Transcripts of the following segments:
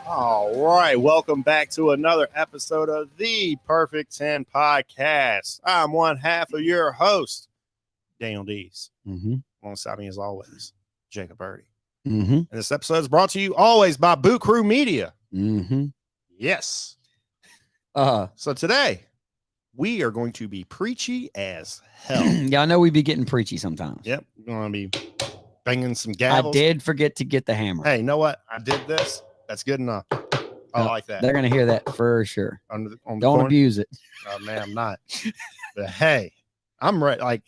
All right, welcome back to another episode of the Perfect 10 Podcast. I'm one half of your host, Daniel Dees. Alongside me, as always, Jacob Birdie. And this episode is brought to you always by Boot Crew Media. Yes. So today, we are going to be preachy as hell. Yeah, I know we be getting preachy sometimes. Yep, we're going to be banging some gavels. I did forget to get the hammer. Hey, you know what? I did this. That's good enough. I like that. They're going to hear that for sure. On Don't abuse it. Oh, man, I'm not. But hey, I'm ready. Like,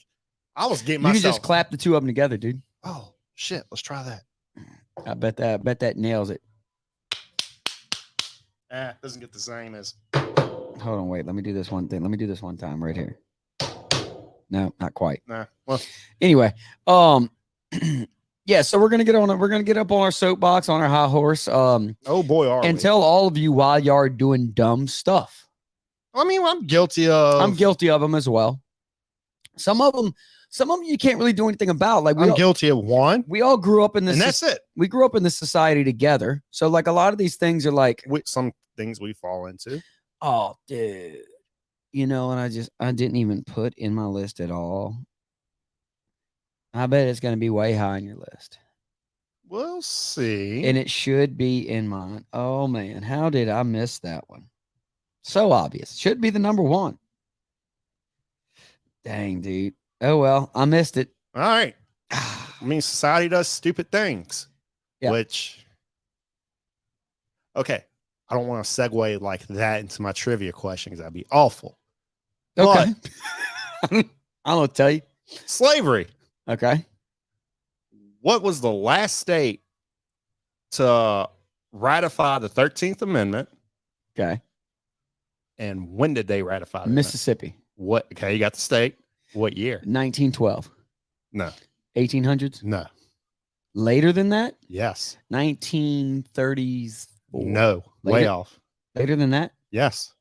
I was getting You myself. can just clap the two of them together, dude. Oh, shit. Let's try that. I bet that nails it. Doesn't get the same as. Hold on, wait. Let me do this one thing. Let me do this one time right here. No, not quite. Nah. Well, anyway, yeah, so we're gonna get up on our soapbox, on our high horse. Oh boy, are and we. Tell all of you why y'all are doing dumb stuff. I mean, I'm guilty of them as well. Some of them you can't really do anything about. Like I'm guilty of one. We all grew up in this, and that's it. We grew up in this society together. So like a lot of these things are like some things we fall into. Oh, dude. You know, and I didn't even put in my list at all. I bet it's going to be way high on your list. We'll see. And it should be in mine. Oh, man. How did I miss that one? So obvious. Should be the number one. Dang, dude. Oh, well, I missed it. All right. I mean, society does stupid things. Yeah. Which, okay. I don't want to segue like that into my trivia question because that'd be awful. Okay. I'm going to tell you. Slavery. Okay. What was the last state to ratify the 13th Amendment? Okay. And when did they ratify it? Mississippi. What? Okay, you got the state. What year? 1912. No. 1800s? No. Later than that? Yes. 1930s. No. Way off. Later than that? Yes.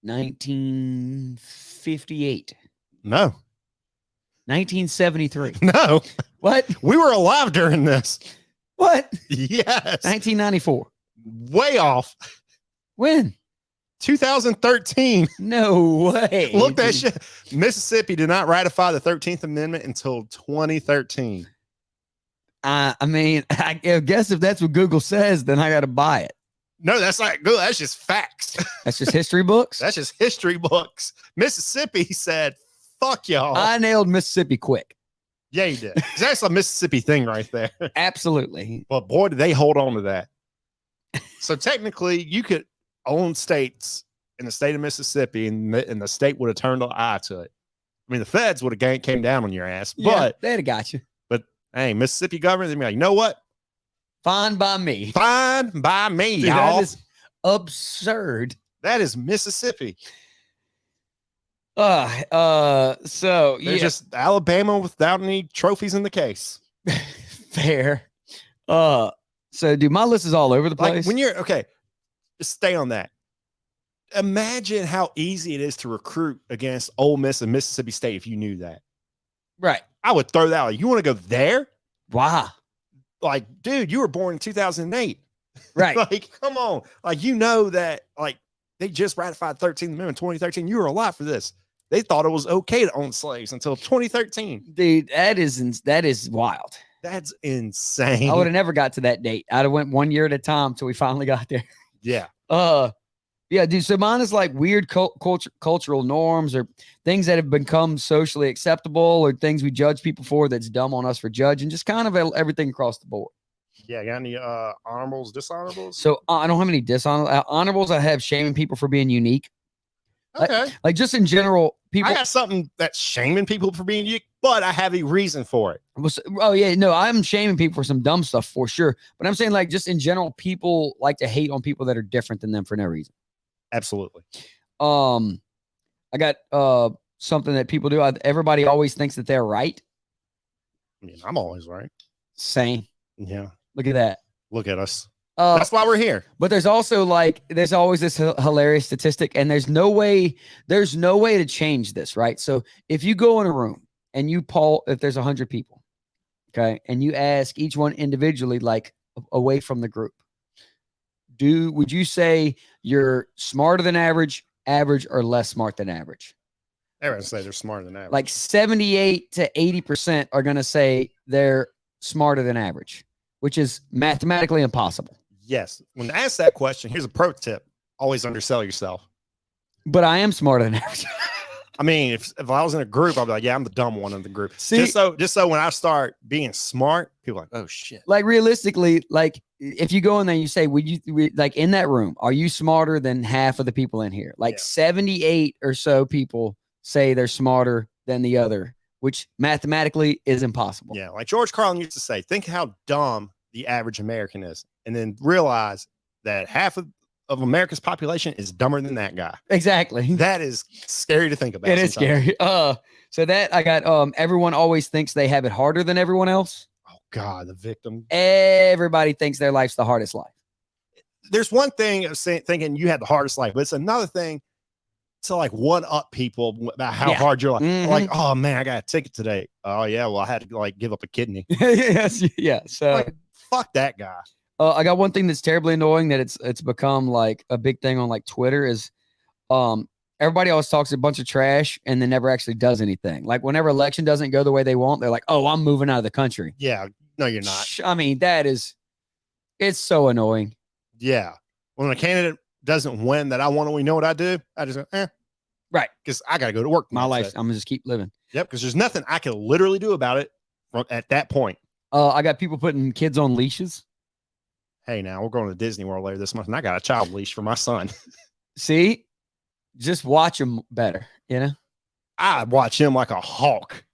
1958. No. 1973. No. What? We were alive during this. What? Yes. 1994. Way off. When? 2013. No way. Look that shit. Mississippi did not ratify the 13th Amendment until 2013. I mean, I guess if that's what Google says, then I got to buy it. No, that's not good. That's just facts. That's just history books? That's just history books. Mississippi said, fuck y'all. I nailed Mississippi quick. Yeah, you did. That's a Mississippi thing right there. Absolutely. But boy, did they hold on to that. So technically, you could own states in the state of Mississippi, and the state would have turned an eye to it. I mean, the feds would have came down on your ass, but they'd have got you. But hey, Mississippi government, they'd be like, you know what? Fine by me. Fine by me, dude, y'all. That is absurd. That is Mississippi. So they're just Alabama without any trophies in the case. Fair. So dude, my list is all over the place. Like when you're okay, just stay on that. Imagine how easy it is to recruit against Ole Miss and Mississippi State if you knew that. Right. I would throw that. Like, you want to go there? Wow. Like, dude, you were born in 2008. Right. Like, come on. Like, you know that, like, they just ratified 13th Amendment in 2013. You were alive for this. They thought it was okay to own slaves until 2013. Dude, that is wild. That's insane. I would have never got to that date. I'd have went 1 year at a time till we finally got there. Yeah. Yeah, dude. So mine is like weird cultural norms or things that have become socially acceptable or things we judge people for that's dumb on us for judging. Just kind of everything across the board. Yeah, got any honorables, dishonorables? So I don't have any honorables. I have shaming people for being unique. Okay. Like just in general, people. I got something that's shaming people for being unique, but I have a reason for it. Oh yeah, no, I'm shaming people for some dumb stuff for sure. But I'm saying like just in general, people like to hate on people that are different than them for no reason. Absolutely. I got something that people do. Everybody always thinks that they're right. I mean, I'm always right. Same. Yeah. Look at that. Look at us. That's why we're here. But there's also there's always this hilarious statistic, and there's no way to change this, right? So if you go in a room and you poll, if there's 100 people, okay, and you ask each one individually, like away from the group, would you say you're smarter than average, average, or less smart than average? Everyone say they're smarter than average. Like 78 to 80% are going to say they're smarter than average, which is mathematically impossible. Yes. When asked that question, here's a pro tip. Always undersell yourself. But I am smarter than average. I mean, if I was in a group, I'd be like, yeah, I'm the dumb one in the group. See, just so when I start being smart, people are like, oh shit. Like realistically, like if you go in there and you say, like in that room, are you smarter than half of the people in here? Like 78 or so people say they're smarter than the other, which mathematically is impossible. Yeah. Like George Carlin used to say, think how dumb the average American is, and then realize that half of America's population is dumber than that guy. Exactly. That is scary to think about. It is scary. So that I got, everyone always thinks they have it harder than everyone else. Oh God, the victim. Everybody thinks their life's the hardest life. There's one thing of thinking you had the hardest life, but it's another thing to like one up people about how hard your life. Mhm. Like, oh man, I got a ticket today. Oh yeah, well I had to like give up a kidney. Yes, yeah. So Like, fuck that guy. I got one thing that's terribly annoying that it's become like a big thing on like Twitter is everybody always talks a bunch of trash and then never actually does anything. Like whenever election doesn't go the way they want, they're like, oh, I'm moving out of the country. Yeah, no, you're not. I mean, it's so annoying. Yeah. When a candidate doesn't win that I want to, we know what I do. I just go, Right. Because I got to go to work. My life, I'm gonna just keep living. Yep. Because there's nothing I can literally do about it at that point. I got people putting kids on leashes. Hey, now we're going to Disney World later this month, and I got a child leash for my son. See, just watch them better, you know? I watch him like a hawk,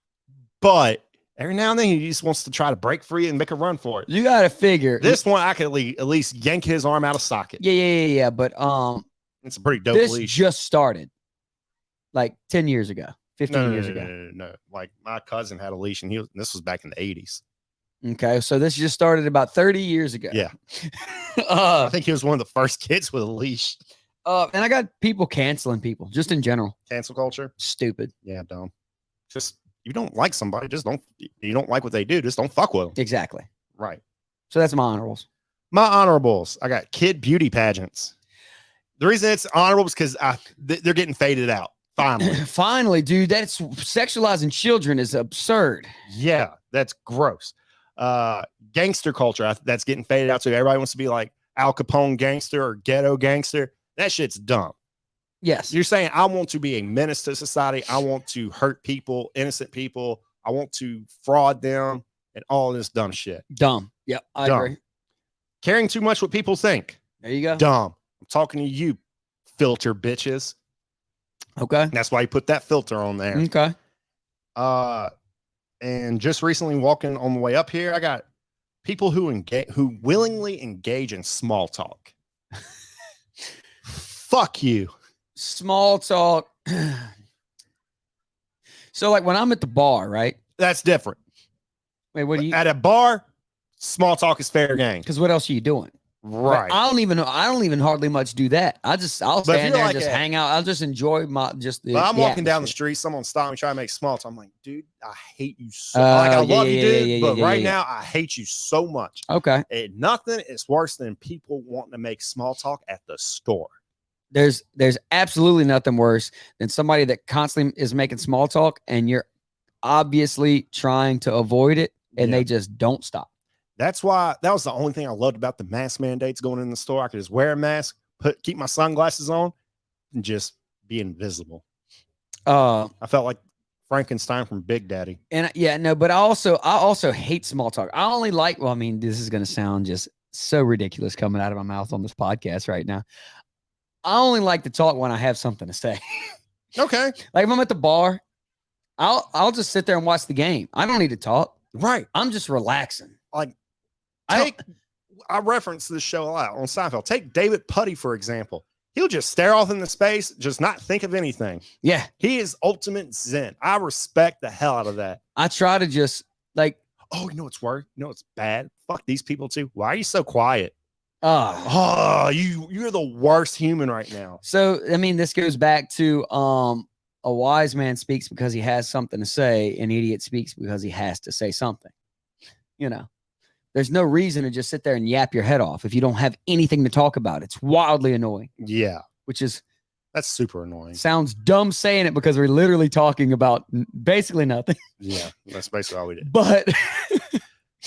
but every now and then he just wants to try to break free and make a run for it. You got to figure This one, I could at least yank his arm out of socket. Yeah. But It's a pretty dope this leash. just started like 10 years ago, 15 years ago. No. Like my cousin had a leash, and this was back in the 80s. Okay, so this just started about 30 years ago. Yeah. I think he was one of the first kids with a leash. And I got people canceling people just in general. Cancel culture. Stupid. Yeah, dumb. Just you don't like somebody, you don't like what they do, just don't fuck with them. Exactly. Right. So that's my honorables. My honorables. I got kid beauty pageants. The reason it's honorable is because they're getting faded out. Finally. Finally, dude, that's sexualizing children is absurd. Yeah, that's gross. Gangster culture, that's getting faded out too. Everybody wants to be like Al Capone gangster or ghetto gangster. That shit's dumb. Yes. You're saying I want to be a menace to society. I want to hurt people, innocent people. I want to fraud them and all this dumb shit. Dumb. Yep, I agree. Caring too much what people think. There you go. Dumb. I'm talking to you, filter bitches. Okay. And that's why you put that filter on there. Okay. And just recently walking on the way up here, I got people who willingly engage in small talk. Fuck you. Small talk. So like when I'm at the bar, right? That's different. Wait, what do you? At a bar, small talk is fair game. Because what else are you doing? Right. Like, I don't even hardly much do that. I'll stand there and just hang out. I'll just enjoy I'm walking down the street, someone stopped me trying to make small talk. I'm like, dude, I hate you so like I love you, dude. But right now I hate you so much. Okay. Nothing is worse than people wanting to make small talk at the store. There's absolutely nothing worse than somebody that constantly is making small talk and you're obviously trying to avoid it and they just don't stop. That's why that was the only thing I loved about the mask mandates going in the store. I could just wear a mask, keep my sunglasses on, and just be invisible. I felt like Frankenstein from Big Daddy. And but I also hate small talk. I only like, well, I mean, this is going to sound just so ridiculous coming out of my mouth on this podcast right now. I only like to talk when I have something to say. Okay. Like if I'm at the bar, I'll just sit there and watch the game. I don't need to talk. Right. I'm just relaxing. Like, I reference this show a lot on Seinfeld. Take David Putty, for example. He'll just stare off into space, just not think of anything. Yeah. He is ultimate zen. I respect the hell out of that. I try to just like, oh, you know what's worse? You know what's bad? Fuck these people too. Why are you so quiet? You're the worst human right now. So, I mean, this goes back to a wise man speaks because he has something to say. An idiot speaks because he has to say something. You know, There's no reason to just sit there and yap your head off if you don't have anything to talk about. It's wildly annoying. Yeah. Which is That's super annoying. sounds dumb saying it because we're literally talking about basically nothing. Yeah. That's basically all we did. But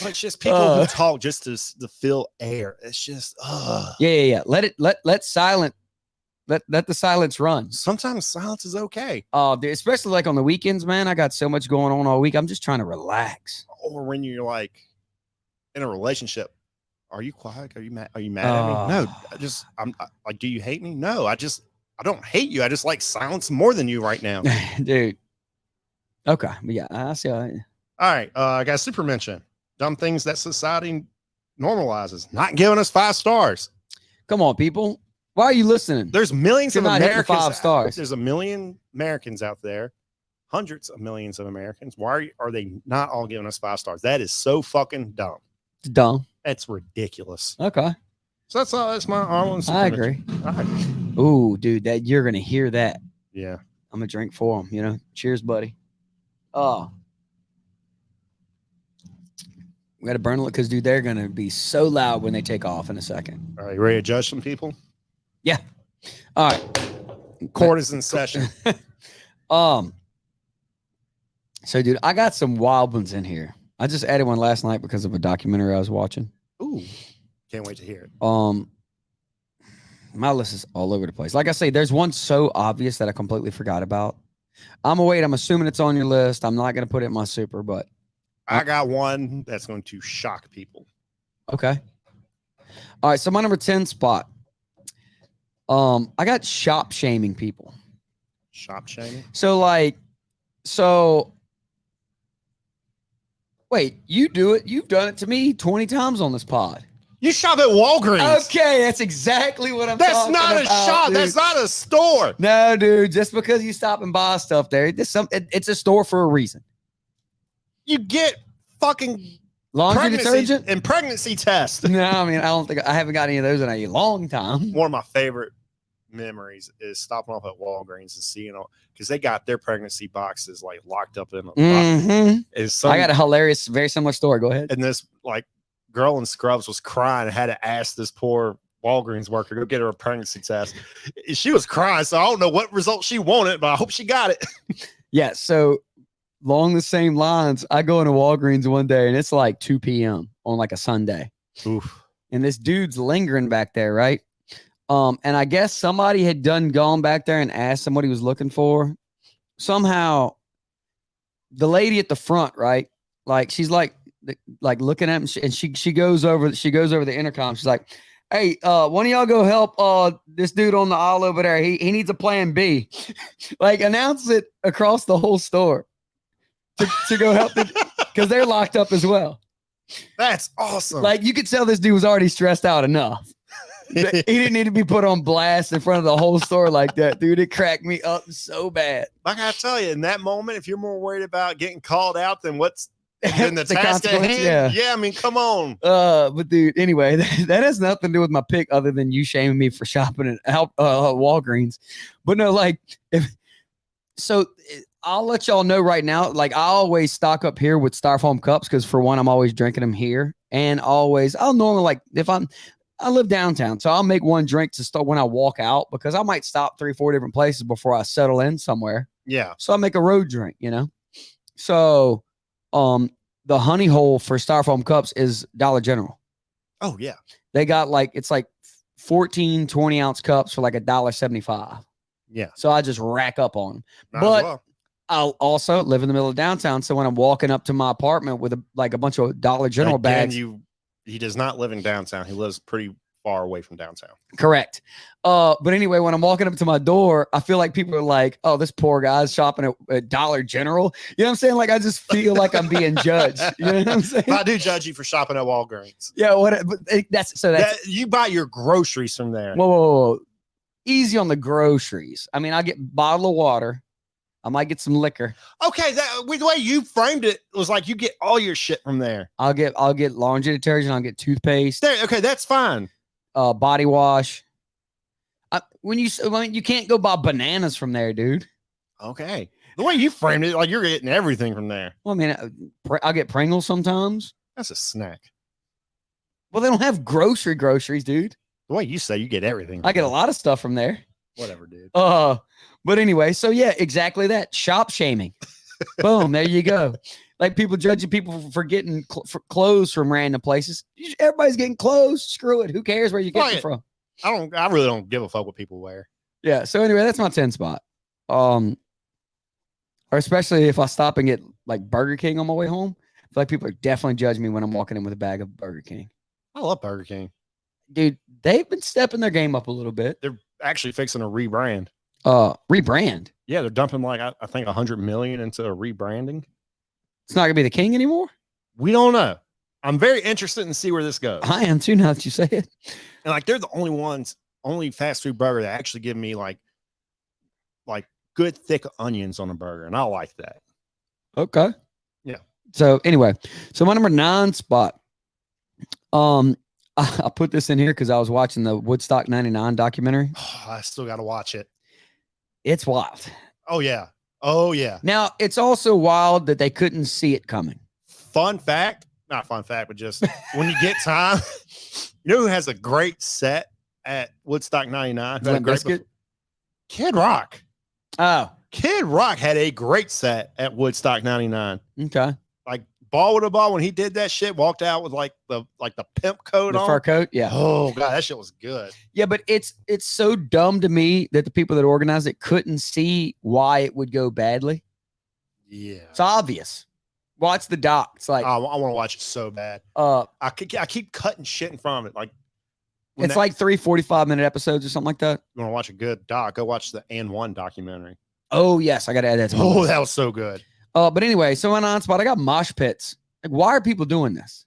But it's just people who talk just to fill air. It's just, yeah. Let the silence run. Sometimes silence is okay. Dude, especially like on the weekends, man. I got so much going on all week. I'm just trying to relax. Or when you're like in a relationship, are you quiet? Are you mad? Are you mad at me? No, I'm like, do you hate me? No, I don't hate you. I just like silence more than you right now. Dude. Okay. But yeah, I see. All right. I got a super mention. Dumb things that society normalizes. Not giving us 5 stars. Come on, people. Why are you listening? There's millions of You're not hitting Americans. 5 stars. There's a million Americans out there. Hundreds of millions of Americans. Why are they not all giving us 5 stars? That is so fucking dumb. It's dumb. That's ridiculous. Okay. So that's all. That's my Arlen. I agree. All right. Ooh, dude, that you're gonna hear that. Yeah. I'm gonna drink for him. You know. Cheers, buddy. Oh, we got to burn it because, dude, they're gonna be so loud when they take off in a second. All right. You ready to judge some people? Yeah. All right. Court is in session. So, dude, I got some wild ones in here. I just added one last night because of a documentary I was watching. Ooh. Can't wait to hear it. My list is all over the place. Like I say, there's one so obvious that I completely forgot about. I'm assuming it's on your list. I'm not going to put it in my super, but I got one that's going to shock people. okay. All right. So my number 10 spot. I got shop shaming people. Shop shaming? Wait, you do it. You've done it to me 20 times on this pod. You shop at Walgreens. Okay, that's exactly what I'm That's talking not a about, shop. dude. That's not a store. No, dude. Just because you stop and buy stuff there, it's a store for a reason. You get fucking Laundry detergent and pregnancy test. No, I mean I haven't got any of those in a long time. One of my favorite memories is stopping off at Walgreens and seeing because they got their pregnancy boxes like locked up in a box. Mm-hmm. I got a hilarious, very similar story. Go ahead. And this like girl in scrubs was crying and had to ask this poor Walgreens worker to go get her a pregnancy test. She was crying, so I don't know what result she wanted, but I hope she got it. Yeah. So along the same lines, I go into Walgreens one day and it's like 2 p.m. on like a Sunday. Oof. And this dude's lingering back there, right? And I guess somebody had gone back there and asked him what he was looking for. Somehow, the lady at the front, right? Like she's like looking at him, and she goes over the intercom. She's like, "Hey, one of y'all go help this dude on the aisle over there. He needs a plan B." Like announce it across the whole store to go help them because they're locked up as well. That's awesome. Like you could tell this dude was already stressed out enough. He didn't need to be put on blast in front of the whole store like that, dude. It cracked me up so bad. Like I tell you, in that moment, if you're more worried about getting called out than what's in the task at hand, yeah, I mean, come on. But dude, anyway, that has nothing to do with my pick other than you shaming me for shopping at Walgreens. But no, I'll let y'all know right now. Like I always stock up here with styrofoam cups because for one, I'm always drinking them here, and I'll normally I live downtown, so I'll make one drink to start when I walk out because I might stop 3-4 different places before I settle in somewhere. Yeah. So I make a road drink, you know? So, the honey hole for styrofoam cups is Dollar General. Oh yeah. They got it's like 14, 20 ounce cups for like $1.75. Yeah. So I just rack up on them. Might But as well. I'll also live in the middle of downtown. So when I'm walking up to my apartment with a bunch of Dollar General bags. He does not live in downtown. He lives pretty far away from downtown. Correct. But anyway, when I'm walking up to my door, I feel like people are like, "Oh, this poor guy's shopping at Dollar General." You know what I'm saying? Like, I just feel like I'm being judged. You know what I'm saying? I do judge you for shopping at Walgreens. Yeah. That's you buy your groceries from there. Whoa. Easy on the groceries. I mean, I get a bottle of water. I might get some liquor. Okay, the way you framed it was like you get all your shit from there. I'll get laundry detergent. I'll get toothpaste. Okay, that's fine. Body wash. You can't go buy bananas from there, dude. Okay, the way you framed it, like you're getting everything from there. Well, I mean, I'll get Pringles sometimes. That's a snack. Well, they don't have groceries, dude. The way you say, you get everything. I get a lot of stuff from there. Whatever, dude. But anyway, so yeah, exactly that. Shop shaming. Boom, there you go. Like people judging people for getting for clothes from random places. Everybody's getting clothes. Screw it. Who cares where you get them from? I really don't give a fuck what people wear. Yeah. So anyway, that's my 10 spot. Or especially if I stop and get like Burger King on my way home. I feel like people are definitely judging me when I'm walking in with a bag of Burger King. I love Burger King. Dude, they've been stepping their game up a little bit. They're actually fixing a rebrand. Rebrand? Yeah, they're dumping like I think $100 million into a rebranding. It's not gonna be the King anymore? We don't know. I'm very interested in see where this goes. I am too, now that you say it. And like they're the only fast food burger that actually give me like good thick onions on a burger, and I like that. Okay. Yeah. So anyway, so my number 9 spot. I put this in here because I was watching the Woodstock 99 documentary. Oh, I still got to watch it. It's wild. Oh yeah. Oh yeah. Now it's also wild that they couldn't see it coming. Fun fact, not fun fact, but just when you get time, you know who has a great set at Woodstock 99? Limp Bizkit? Kid Rock. Oh, Kid Rock had a great set at Woodstock 99. okay. Like ball with a ball when he did that shit, walked out with like the pimp coat The on. fur coat, yeah. Oh god, that shit was good. Yeah, but it's so dumb to me that the people that organized it couldn't see why it would go badly. Yeah. It's obvious. Watch the doc. It's like I want to watch it so bad. I keep cutting shit in front of it. Like it's like 3 45-minute episodes or something like that. You want to watch a good doc? Go watch the And One documentary. Oh yes, I got to add that to my Oh, list. that was so good. But anyway, so my 9 spot, I got mosh pits. Like, why are people doing this?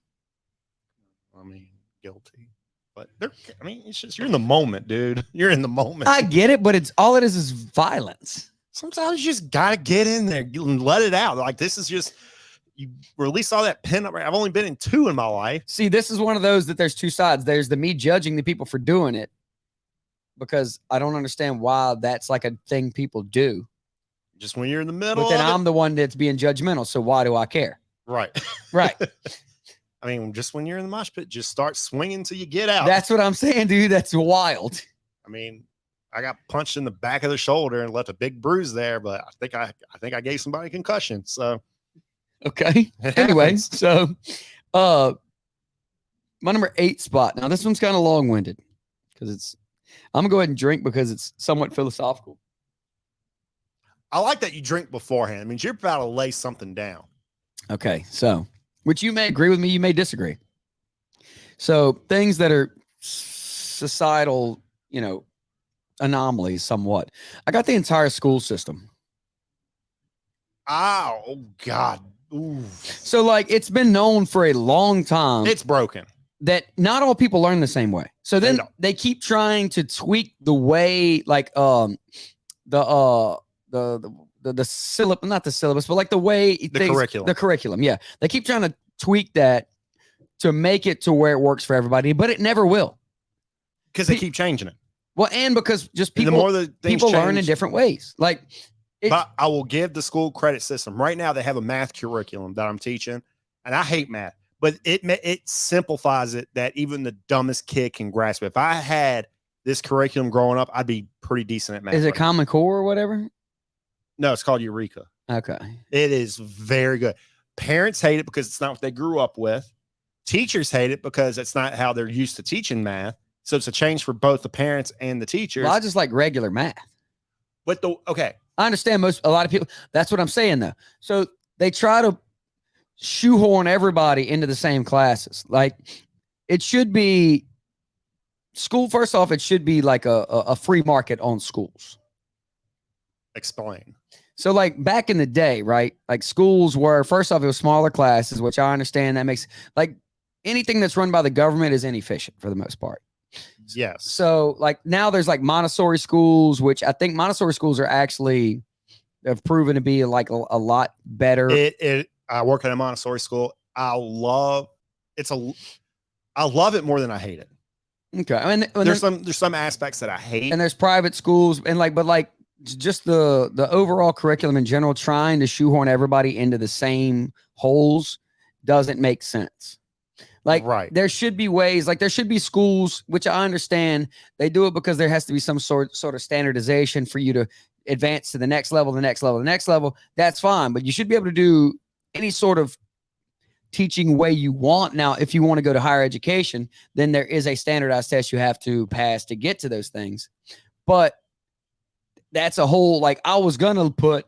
I mean, guilty. But it's just you're in the moment, dude. You're in the moment. I get it, but all it is violence. Sometimes you just gotta get in there and let it out. Like this is just you release all that pin up. I've only been in 2 in my life. See, this is one of those that there's 2 sides. There's the me judging the people for doing it because I don't understand why that's like a thing people do. Just when you're in the middle. But then I'm the one that's being judgmental. So why do I care? Right. Right. I mean, just when you're in the mosh pit, just start swinging till you get out. That's what I'm saying, dude. That's wild. I mean, I got punched in the back of the shoulder and left a big bruise there, but I think I gave somebody a concussion. So okay. Anyway, so my number 8 spot. Now this one's kind of long-winded because I'm gonna go ahead and drink because it's somewhat philosophical. I like that you drink beforehand. It means you're about to lay something down. Okay, so which you may agree with me, you may disagree. So things that are societal, anomalies somewhat. I got the entire school system. Oh God. Ooh. So like it's been known for a long time. It's broken. That not all people learn the same way. So then they keep trying to tweak the way like the syllabus, not the syllabus, but like the way curriculum. The curriculum. Yeah. They keep trying to tweak that to make it to where it works for everybody, but it never will. Because they keep changing it. Well, and because just people, the more the people learn in different ways. Like, but I will give the school credit system. Right now, they have a math curriculum that I'm teaching, and I hate math, but it simplifies it that even the dumbest kid can grasp it. If I had this curriculum growing up, I'd be pretty decent at math. Is it Common Core or whatever? No, it's called Eureka. Okay. It is very good. Parents hate it because it's not what they grew up with. Teachers hate it because it's not how they're used to teaching math. So it's a change for both the parents and the teachers. Well, I just like regular math. But I understand a lot of people. That's what I'm saying though. So they try to shoehorn everybody into the same classes. Like it should be school. First off, it should be like a free market on schools. Explain. So like back in the day, right? Like schools were, first off, it was smaller classes, which I understand that makes like anything that's run by the government is inefficient for the most part. Yes. So like now there's like Montessori schools, which I think Montessori schools are actually have proven to be like a lot better. I work at a Montessori school. I love it more than I hate it. Okay. I mean, there's some aspects that I hate. And there's private schools and but just the overall curriculum in general, trying to shoehorn everybody into the same holes doesn't make sense. Like Right. there should be ways, like there should be schools, which I understand they do it because there has to be some sort of standardization for you to advance to the next level, the next level, the next level. That's fine. But you should be able to do any sort of teaching way you want. Now, if you want to go to higher education, then there is a standardized test you have to pass to get to those things. But that's a whole, like, I was going to put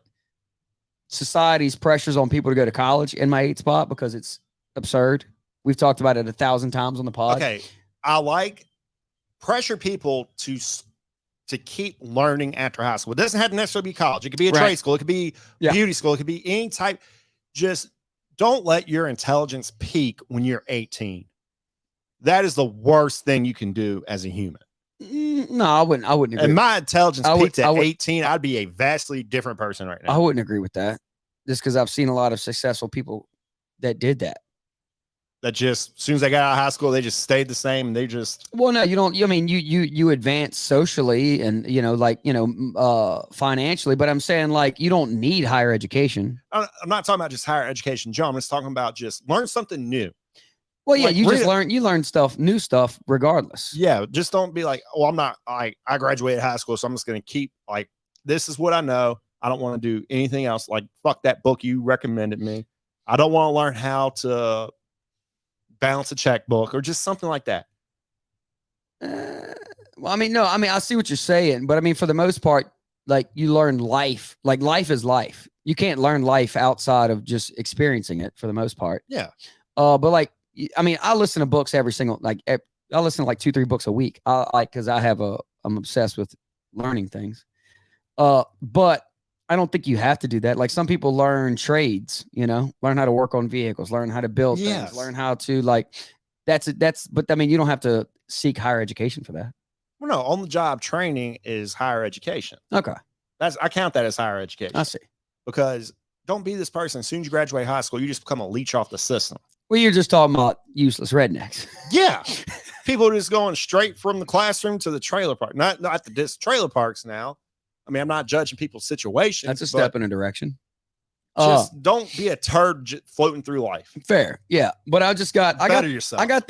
society's pressures on people to go to college in my 8th spot because it's absurd. We've talked about it 1,000 times on the pod. Okay. I like pressure people to keep learning after high school. It doesn't have to necessarily be college. It could be a trade school. It could be beauty school. It could be any type. Just don't let your intelligence peak when you're 18. That is the worst thing you can do as a human. No, I wouldn't agree. And my intelligence peaked at 18, I'd be a vastly different person right now. I wouldn't agree with that. Just because I've seen a lot of successful people that did that. That just, as soon as they got out of high school, they just stayed the same. They just. Well, no, you don't. I mean, you advance socially and, financially, but I'm saying, like, you don't need higher education. I'm not talking about just higher education, Joe. I'm just talking about just learn something new. Well, yeah, like, you learn new stuff regardless. Yeah. Just don't be like, oh, I graduated high school, so I'm just going to keep, like, this is what I know. I don't want to do anything else. Like, fuck that book you recommended me. I don't want to learn how to balance a checkbook or just something like that. Well, I mean, no, I mean, I see what you're saying, but I mean, for the most part, like, you learn life. Like, life is life. You can't learn life outside of just experiencing it for the most part. Yeah. But like, I mean, I listen to books I listen to like 2-3 books a week. Cause I'm obsessed with learning things. But I don't think you have to do that. Like, some people learn trades, learn how to work on vehicles, learn how to build things, learn how to, like, but I mean, you don't have to seek higher education for that. Well, no, on the job training is higher education. Okay. I count that as higher education. I see. Because don't be this person. As soon as you graduate high school, you just become a leech off the system. Well, you're just talking about useless rednecks. Yeah. People are just going straight from the classroom to the trailer park. Not the trailer parks now. I mean, I'm not judging people's situations. That's a step in a direction. Just don't be a turd floating through life. Fair. Yeah. But I just got yourself. I got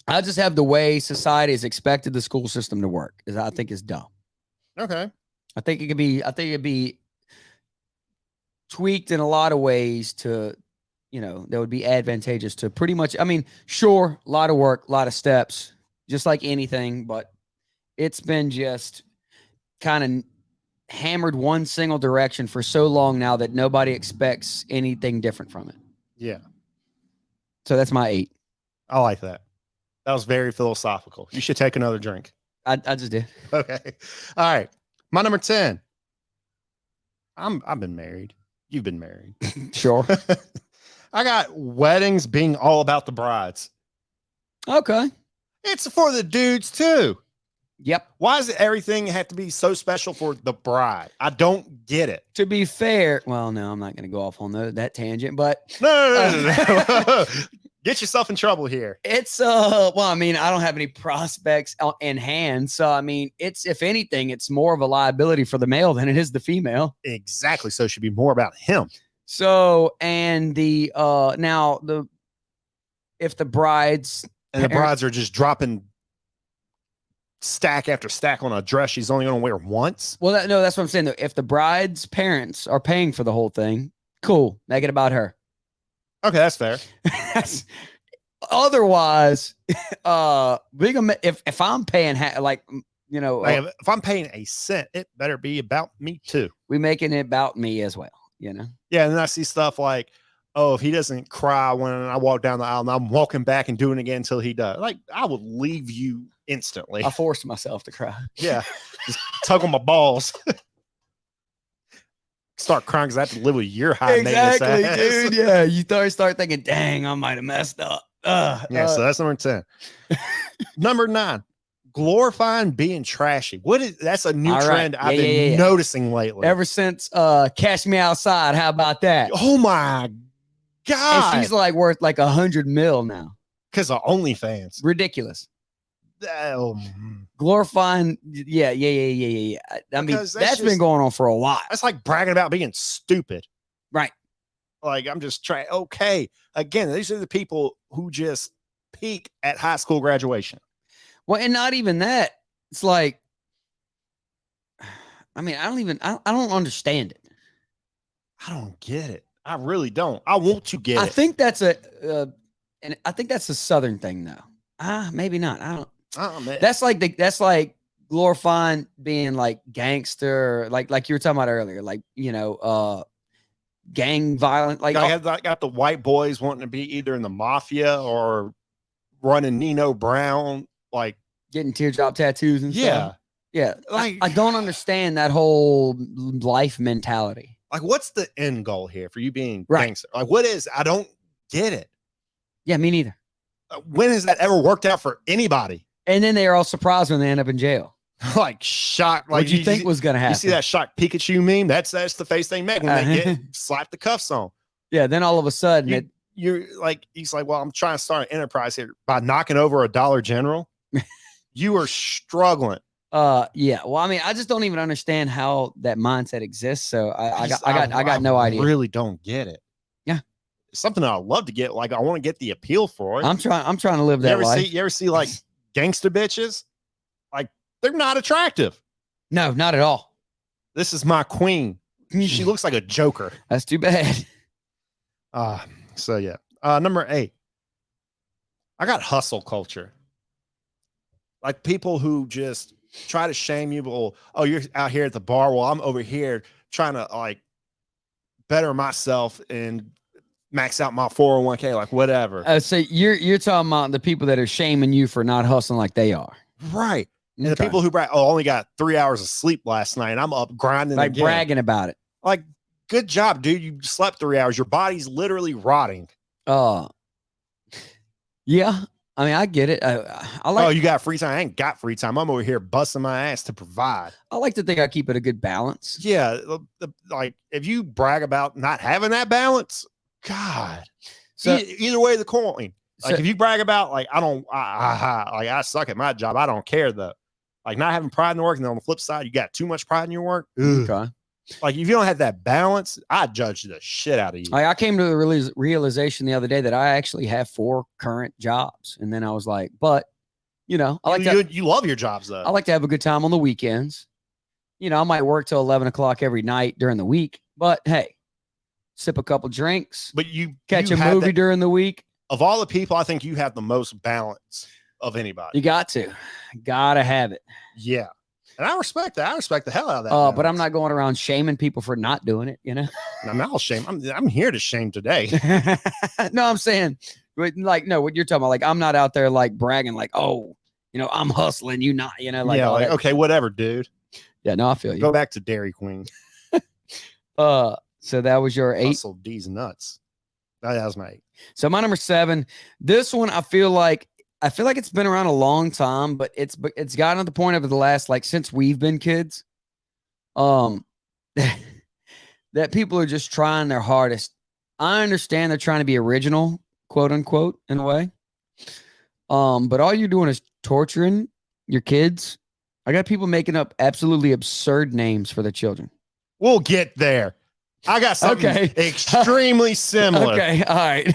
I just have the way society has expected the school system to work I think is dumb. Okay. I think it'd be tweaked in a lot of ways to, that would be advantageous to pretty much, I mean, sure, a lot of work, a lot of steps, just like anything, but it's been just kind of hammered one single direction for so long now that nobody expects anything different from it. Yeah. So that's my 8. I like that. That was very philosophical. You should take another drink. I just did. Okay. All right. My number 10. I've been married. You've been married. Sure. I got weddings being all about the brides. Okay. It's for the dudes too. Yep. Why does everything have to be so special for the bride? I don't get it. To be fair, well, no, I'm not going to go off on that tangent, but no. Get yourself in trouble here. It's well, I mean, I don't have any prospects in hand, so I mean, it's, if anything, it's more of a liability for the male than it is the female. Exactly. So it should be more about him. So, and if the brides and the brides are just dropping stack after stack on a dress she's only going to wear once. Well, that's what I'm saying though. If the bride's parents are paying for the whole thing, cool, make it about her. Okay, that's fair. Otherwise, if I'm paying, if I'm paying a cent, it better be about me too. We making it about me as well, Yeah, and then I see stuff like, oh, if he doesn't cry when I walk down the aisle, and I'm walking back and doing it again until he does. Like, I would leave you instantly. I forced myself to cry. Yeah, just tug on my balls. Start crying because I have to live with your high maintenance ass. Dude. Yeah, you start thinking, dang, I might have messed up. So that's number 10. Number 9, glorifying being trashy. That's a new trend I've been noticing lately. Ever since Cash Me Outside, how about that? Oh my God. And she's like worth like $100 million now. Because of OnlyFans. Ridiculous. Glorifying, yeah. I mean, that's been going on for a while. That's like bragging about being stupid. Right. Like, I'm just trying. Okay. Again, these are the people who just peak at high school graduation. Well, and not even that. It's like, I mean, I don't understand it. I don't get it. I really don't. I want to get it. I think that's and I think that's a Southern thing, though. Maybe not. I don't. Oh, man. That's like glorifying being like gangster, like you were talking about earlier, like gang violent. Like I got the white boys wanting to be either in the mafia or running Nino Brown, like getting teardrop tattoos and stuff. Yeah. Like, I don't understand that whole life mentality. Like, what's the end goal here for you being right. gangster? Like, what is? I don't get it. Yeah, me neither. When has that ever worked out for anybody? And then they are all surprised when they end up in jail. Like, shocked. Like, what do you think was going to happen? You see that shocked Pikachu meme? That's the face they make when they get slap the cuffs on. Yeah. Then all of a sudden, you're like, he's like, well, I'm trying to start an enterprise here by knocking over a Dollar General. You are struggling. Yeah. Well, I mean, I just don't even understand how that mindset exists. So I got no idea. Really don't get it. Yeah. It's something that I'd love to get. Like, I want to get the appeal for it. I'm trying to live that life. You ever see like gangster bitches? Like, they're not attractive. No, not at all. This is my queen. She looks like a joker. That's too bad. So yeah. Number 8. I got hustle culture. Like, people who just try to shame you. Well, oh, you're out here at the bar. Well, I'm over here trying to like better myself and max out my 401k, like whatever. So you're talking about the people that are shaming you for not hustling like they are. Right. And the people who brag, only got 3 hours of sleep last night and I'm up grinding like again. Bragging about it. Like, good job, dude. You slept 3 hours. Your body's literally rotting. Yeah. I mean, I get it. I like. Oh, you got free time? I ain't got free time. I'm over here busting my ass to provide. I like to think I keep it a good balance. Yeah, like if you brag about not having that balance, God. So either way of the coin. Like, if you brag about like I suck at my job, I don't care though. Like, not having pride in the work, and then on the flip side, you got too much pride in your work. Okay. Like, if you don't have that balance, I judge the shit out of you. I came to the realization the other day that I actually have 4 current jobs. And then I was like, but, you love your jobs, though. I like to have a good time on the weekends. I might work till 11 o'clock every night during the week. But, hey, sip a couple drinks. But you catch a movie during the week. Of all the people, I think you have the most balance of anybody. You got to have it. Yeah. And I respect that. I respect the hell out of that. But I'm not going around shaming people for not doing it, I'm not ashamed. I'm here to shame today. No, I'm saying, like, no, what you're talking about, like, I'm not out there like bragging, like, oh, I'm hustling, you not, like, yeah, like, okay, whatever, dude. Yeah, no, I feel you. Go back to Dairy Queen. So that was your 8. Hustle D's nuts. That was my 8. So my number 7. This one, I feel like it's been around a long time, but it's gotten to the point of the last, like, since we've been kids, that people are just trying their hardest. I understand they're trying to be original, quote unquote, in a way. But all you're doing is torturing your kids. I got people making up absolutely absurd names for their children. We'll get there. I got something extremely similar. Okay. All right.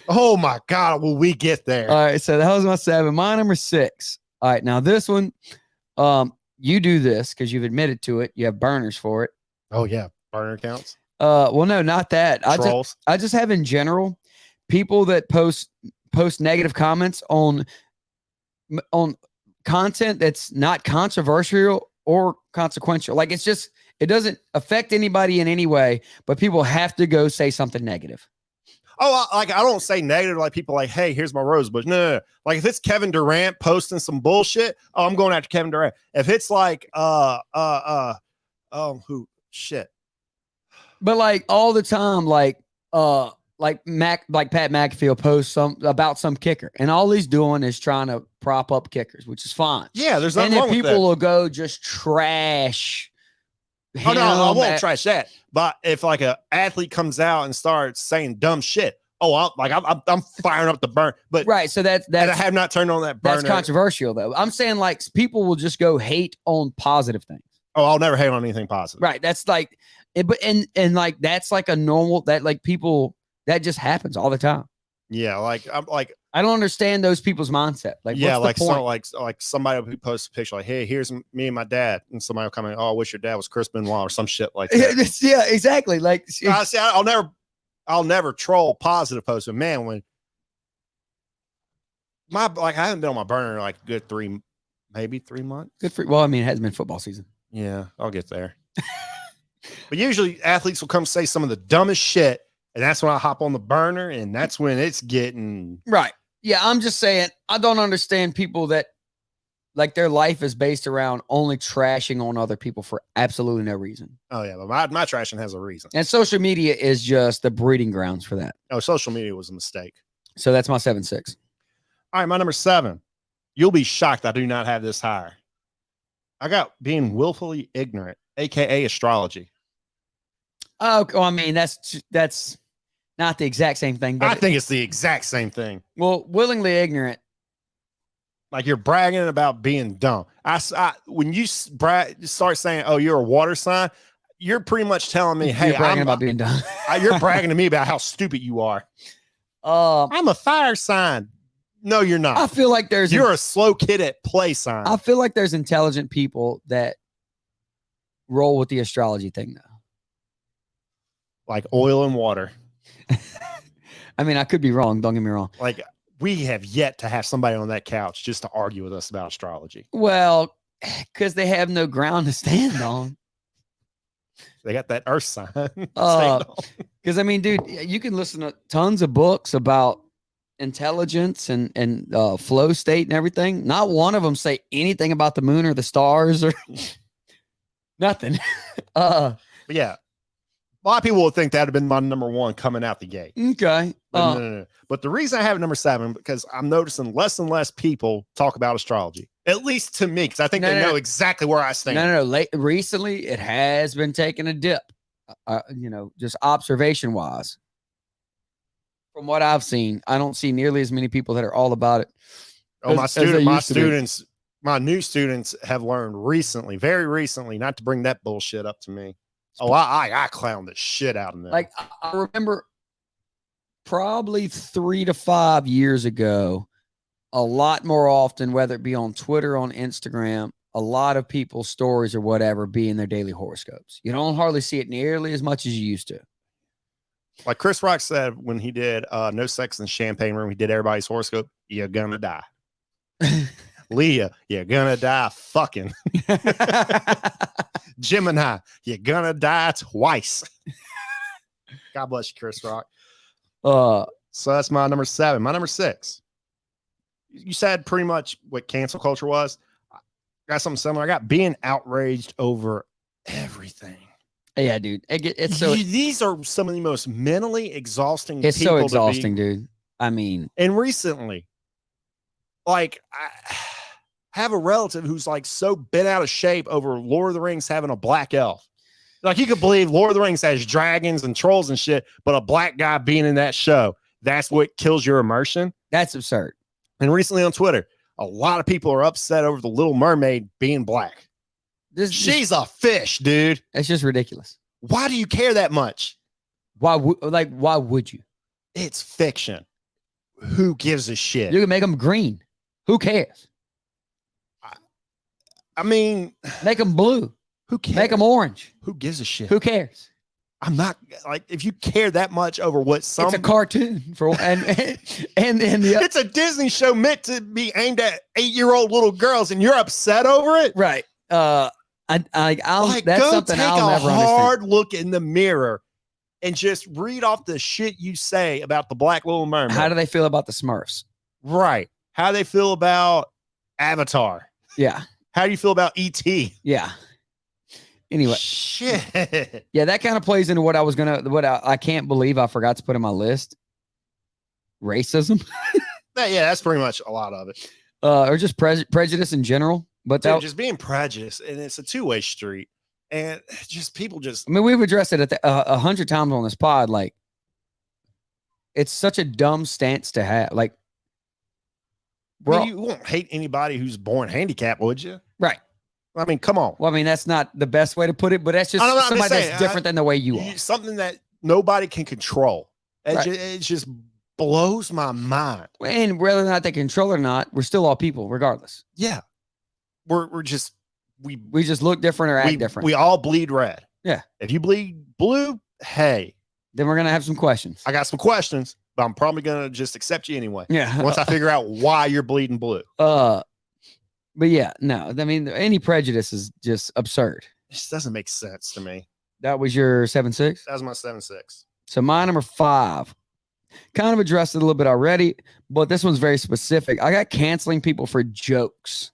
Oh my God, will we get there? All right, so that was my 7. My number 6. All right, now this one, you do this because you've admitted to it. You have burners for it. Oh yeah, burner accounts. Well, no, not that. Trolls. I just have in general people that post negative comments on content that's not controversial or consequential. Like, it doesn't affect anybody in any way, but people have to go say something negative. Oh, like, I don't say negative, like people like, hey, here's my rose bush. No. Like, if it's Kevin Durant posting some bullshit, I'm going after Kevin Durant. If it's like, shit. But like all the time, like Pat McAfee posts about some kicker, and all he's doing is trying to prop up kickers, which is fine. Yeah, there's nothing wrong with that. And then people will go just trash. Oh no, I won't trash that. But if like an athlete comes out and starts saying dumb shit, I'm firing up the burn. But right, so that's I have not turned on that burner. That's controversial though. I'm saying, like, people will just go hate on positive things. Oh, I'll never hate on anything positive. Right. That's like, and like that's like a normal that like people that just happens all the time. Yeah, like I'm like I don't understand those people's mindset. Like, yeah, what's the point? like somebody who posts a picture like, hey, here's me and my dad, and somebody will come in, oh, I wish your dad was Chris Benoit or some shit like that. Yeah, exactly. Like, See, I'll never troll positive posts, but man, when I haven't been on my burner in like a good maybe 3 months. good for. Well, I mean, it hasn't been football season. Yeah, I'll get there. But usually athletes will come say some of the dumbest shit, and that's when I hop on the burner, and that's when it's getting right. Yeah, I'm just saying, I don't understand people that like their life is based around only trashing on other people for absolutely no reason. oh yeah, but my trashing has a reason. And social media is just the breeding grounds for that. Oh, social media was a mistake. So that's my 7-6. All right, my number 7. You'll be shocked I do not have this higher. I got being willfully ignorant, aka astrology. Oh, well, I mean, that's not the exact same thing. But I think it's the exact same thing. well, willingly ignorant. Like you're bragging about being dumb. When you start saying, "Oh, you're a water sign," you're pretty much telling me, "Hey, You're bragging about being dumb. You're bragging to me about how stupid you are." Um, I'm a fire sign. No, you're not. I feel like You're a slow kid at play sign. I feel like there's intelligent people that roll with the astrology thing, though. Like oil and water. I mean, I could be wrong. Don't get me wrong. Like we have yet to have somebody on that couch just to argue with us about astrology. Well, because they have no ground to stand on. They got that earth sign. Because I mean, dude, you can listen to tons of books about intelligence and flow state and everything. Not one of them say anything about the moon or the stars or nothing. But yeah, a lot of people would think that would have been my number 1 coming out the gate. Okay. But, no. But the reason I have it number 7 because I'm noticing less and less people talk about astrology. At least to me, because I think they know exactly where I stand. No. Recently, it has been taking a dip. Just observation wise. From what I've seen, I don't see nearly as many people that are all about it. Oh, my new students have learned recently, very recently, not to bring that bullshit up to me. Oh, I clowned the shit out of them. Like I remember probably 3 to 5 years ago, a lot more often, whether it be on Twitter, on Instagram, a lot of people's stories or whatever being their daily horoscopes. You don't hardly see it nearly as much as you used to. Like Chris Rock said when he did No Sex in the Champagne Room, he did everybody's horoscope. You're gonna die. Leah, you're gonna die fucking. Gemini, you're gonna die twice. God bless you, Chris Rock. So that's my number 7. My number 6. You said pretty much what cancel culture was. I got something similar. I got being outraged over everything. Yeah, dude. These are some of the most mentally exhausting. It's so exhausting, dude. I mean, and recently, like I have a relative who's like so bent out of shape over Lord of the Rings having a black elf. Like you could believe Lord of the Rings has dragons and trolls and shit, but a black guy being in that show, that's what kills your immersion. That's absurd. And recently on Twitter, a lot of people are upset over the Little Mermaid being black. She's a fish, dude. It's just ridiculous. Why do you care that much? Why would you? It's fiction. Who gives a shit? You can make them green. Who cares? I mean, make them blue. Who cares? Make them orange. Who gives a shit? Who cares? I'm not like if you care that much over what some. It's a cartoon and it's a Disney show meant to be aimed at 8-year-old little girls, and you're upset over it, right? That's go something take I'll a never hard understand. look in the mirror and just read off the shit you say about the Black Little Mermaid. How do they feel about the Smurfs? Right. How do they feel about Avatar? Yeah. How do you feel about E.T.? Yeah. Anyway, shit. Yeah, that kind of plays into what I can't believe I forgot to put in my list. Racism. Yeah, that's pretty much a lot of it. Or just prejudice in general. But just being prejudiced, and it's a two-way street. And just people just. I mean, we've addressed it 100 times on this pod. Like, it's such a dumb stance to have. Like, you won't hate anybody who's born handicapped, would you? Right. I mean, come on. Well, I mean, that's not the best way to put it, but that's just I don't know, I'm somebody just saying, that's different than the way you are. Something that nobody can control. Right. It just blows my mind. And whether or not they control it or not, we're still all people, regardless. Yeah. We're just we just look different or act different. We all bleed red. Yeah. If you bleed blue, hey. Then we're gonna have some questions. I got some questions, but I'm probably gonna just accept you anyway. Yeah. Once I figure out why you're bleeding blue. But yeah, no, I mean, any prejudice is just absurd. It just doesn't make sense to me. That was your 7-6? That was my 7-6. So my number 5, kind of addressed it a little bit already, but this one's very specific. I got canceling people for jokes.